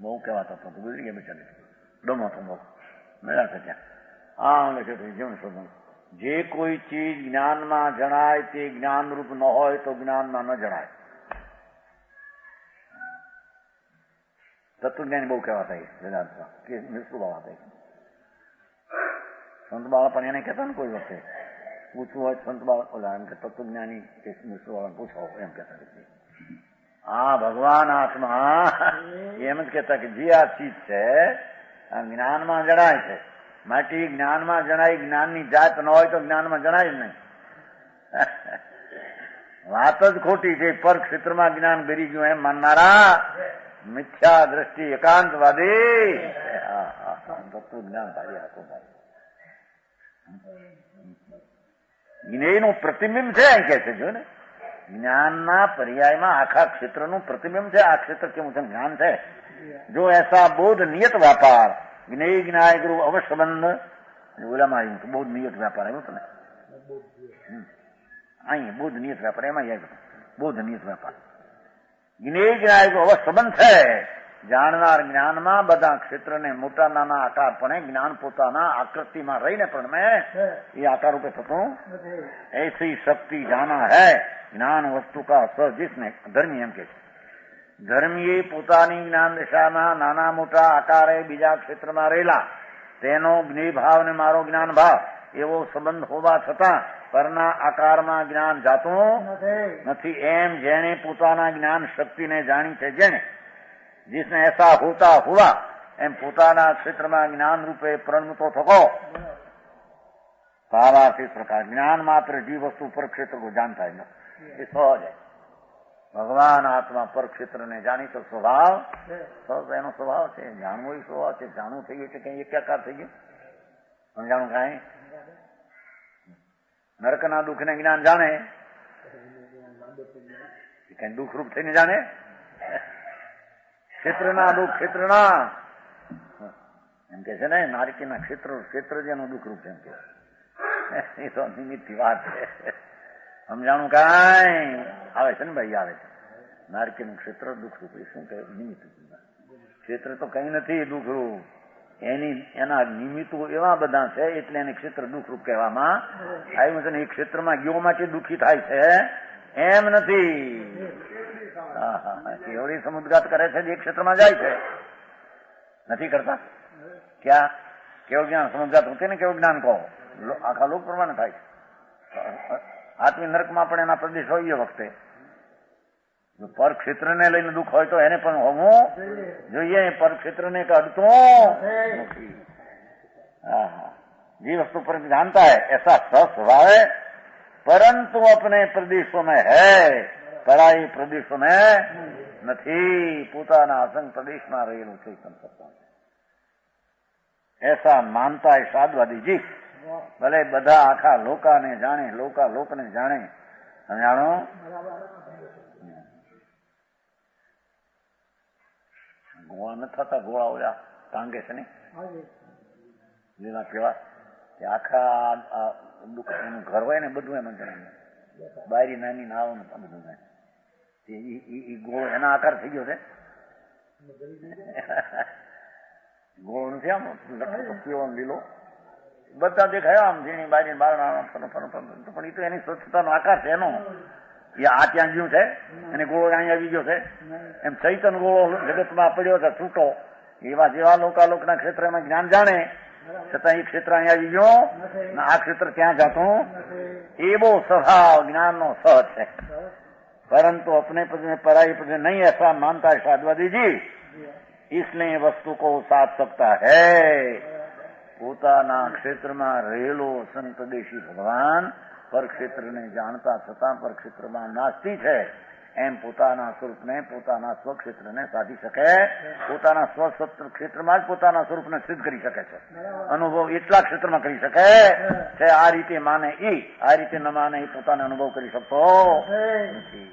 બહુ કહેવાતા હતો ગુજરી ગયા બિચારી ડમો તો બહુ મેળા છે ત્યાં આ લખે જીવન શોધ. જે કોઈ ચીજ જ્ઞાનમાં જણાય તે જ્ઞાનરૂપ ન હોય તો જ્ઞાનમાં ન જણાય. તત્વજ્ઞાની બહુ કહેવાતા વેદાંતમાં કે મિશ્રુ બાવા હતા. સંત બાળા પણ એને કહેતા ને કોઈ વખતે પૂછવું હોય સંત બાળક ઓલા એમ કે તત્વજ્ઞાની કે મિશ્રુ વાળા પૂછો એમ કહેતા. હા ભગવાન આત્મા એમ જ કહેતા કે જે આ ચીજ છે આ જ્ઞાનમાં જણાય છે માટે જ્ઞાનમાં જણાય. જ્ઞાનની જાત ન હોય તો જ્ઞાનમાં જણાય જ નહીં. વાત જ ખોટી છે. પર ક્ષેત્રમાં જ્ઞાન ગરી ગયું એમ માનનારા મિથ્યા દ્રષ્ટિ એકાંતવાદી તત્વ જ્ઞાન ભાઈ આખો ભાઈ જ્ઞેયનું પ્રતિબિંબ છે એમ કે છે. જો ને જ્ઞાનના પર્યાયમાં આખા ક્ષેત્રનું પ્રતિબિંબ છે. આ ક્ષેત્ર કેવું છે? જ્ઞાન છે. જો એસા બોધ નિયત વ્યાપાર જ્ઞેય જ્ઞાય ગુરુ અવસંબંધ ઓલામાં આવ્યું હતું બોધ નિયત વ્યાપાર આવ્યું હતું ને અહીં બોધ નિયત વ્યાપાર એમાં આવ્યું બોધ નિયત વ્યાપાર જ્ઞેય જ્ઞાય અવસંબંધ છે. જાણનાર જ્ઞાનમાં બધા ક્ષેત્રને મોટા નાના આકારપણે જ્ઞાન પોતાના આકૃતિમાં રહીને પણ મેં એ આકાર રૂપે થતું ऐसी शक्ति जाना है ज्ञान वस्तु का स जिसने धर्मी एम के ધર્મીએ પોતાની જ્ઞાન દિશામાં નાના મોટા આકારે બીજા ક્ષેત્રમાં રહેલા તેનો જ્ઞેય ભાવ ને મારો જ્ઞાન ભાવ એવો સંબંધ હોવા છતાં પરના આકારમાં જ્ઞાન જાતું નથી. એમ જેણે પોતાના જ્ઞાન શક્તિને જાણી છે, જેને जिसने ऐसा होता हुआ एम પોતાના ક્ષેત્રમાં જ્ઞાન રૂપે પરિણમતો થકો सारा क्षेत्र का ज्ञान मात्र जीव वस्तु पर क्षेत्र को जानता है ये सहज है. भगवान आत्मा पर क्षेत्र ने जानी तो स्वभाव सहज एनो स्वभाव છે, જાણવો એ સ્વભાવ છે. જાણવું થઈ ગયું એટલે કઈ એકાકાર થઈ ગયું સમજાણું કાંઈ નરકના દુઃખને જ્ઞાન જાણે કઈ દુઃખ રૂપ થઈને જાણે ક્ષેત્રના દુઃખ ક્ષેત્રના એમ કે છે ને નારકીના ક્ષેત્ર જેનું દુઃખ રૂપ છે એમ કે એ તો નિમિત્તની વાત છે. સમજાણું કાંઈ આવે છે ને ભાઈ આવે છે. નારકીનું ક્ષેત્ર દુઃખરૂપ એ શું કહે નિમિત્ત ક્ષેત્ર તો કઈ નથી દુઃખરૂપ એના નિમિત્તો એવા બધા છે એટલે એને ક્ષેત્ર દુઃખરૂપ કહેવામાં આવ્યું છે ને. એ ક્ષેત્રમાં ગયો માટે દુઃખી થાય છે એમ નથી. કેવડી સમુદ્રઘાત કરે છે જે ક્ષેત્રમાં જાય છે નથી કરતા ક્યાં કેવું જ્ઞાન સમુદ્રઘાત હોતે ને કેવું જ્ઞાન કહો આખા લોક પ્રમાણે થાય છે. આત્મી નરકમાં પણ એના પ્રદેશ હોય એ વખતે પર ક્ષેત્રને લઈને દુઃખ હોય તો એને પણ હોવું જોઈએ. પર ક્ષેત્રને અડતો નથી. જે वस्तु पर जानता है ऐसा स्वभाव है परंतु अपने प्रदेशों में है पराई प्रदेशों में નથી. પોતાના અસંગ પ્રદેશમાં રહેલું ચૈતન્ય સત્તા ऐसा मानता है साधवादी जी. ભલે બધા આખા લોકાને જાણે લોકને જાણે જાણો ગોળા ન થતા ગોળા ઓલા ટાંગે છે ને લીલા કેવા કે આખા એનું ઘર હોય ને બધું એમાં જણાવે બારી નાની નાવાનું બધું એ ગોળ એના આકાર થઈ ગયો છે. ગોળ નથી આમ કેવો લીલો બધા દેખાય આમ ઝીણી બારી બાર પણ એ તો એની સ્વચ્છતાનો આકાર છે એનો. એ આ ત્યાં ગયું છે એને ગોળો અહીં આવી ગયો છે એમ ચૈતન ગોળો જગતમાં પડ્યો છે છૂટો. એવા જેવા લોકના ક્ષેત્ર એમાં જ્ઞાન જાણે છતાં એ ક્ષેત્ર અહીં આવી ગયો ને આ ક્ષેત્ર ત્યાં જતું એવો સ્વભાવ જ્ઞાનનો સહજ છે. परंतु अपने पद में पराई पद में नहीं ऐसा मानता है साधवादी जी इसलिए वस्तु को साध सकता है. પોતાના ક્ષેત્રમાં રહેલો સંતદેશી ભગવાન પર ક્ષેત્રને જાણતા છતાં પર ક્ષેત્રમાં નાસ્તી છે એમ પોતાના સ્વરૂપને પોતાના સ્વક્ષેત્રને સાધી શકે. પોતાના સ્વસત્ર ક્ષેત્રમાં જ પોતાના સ્વરૂપને સિદ્ધ કરી શકે છે. અનુભવ એટલા ક્ષેત્રમાં કરી શકે છે. આ રીતે માને આ રીતે ન માને એ પોતાને અનુભવ કરી શકતો નથી.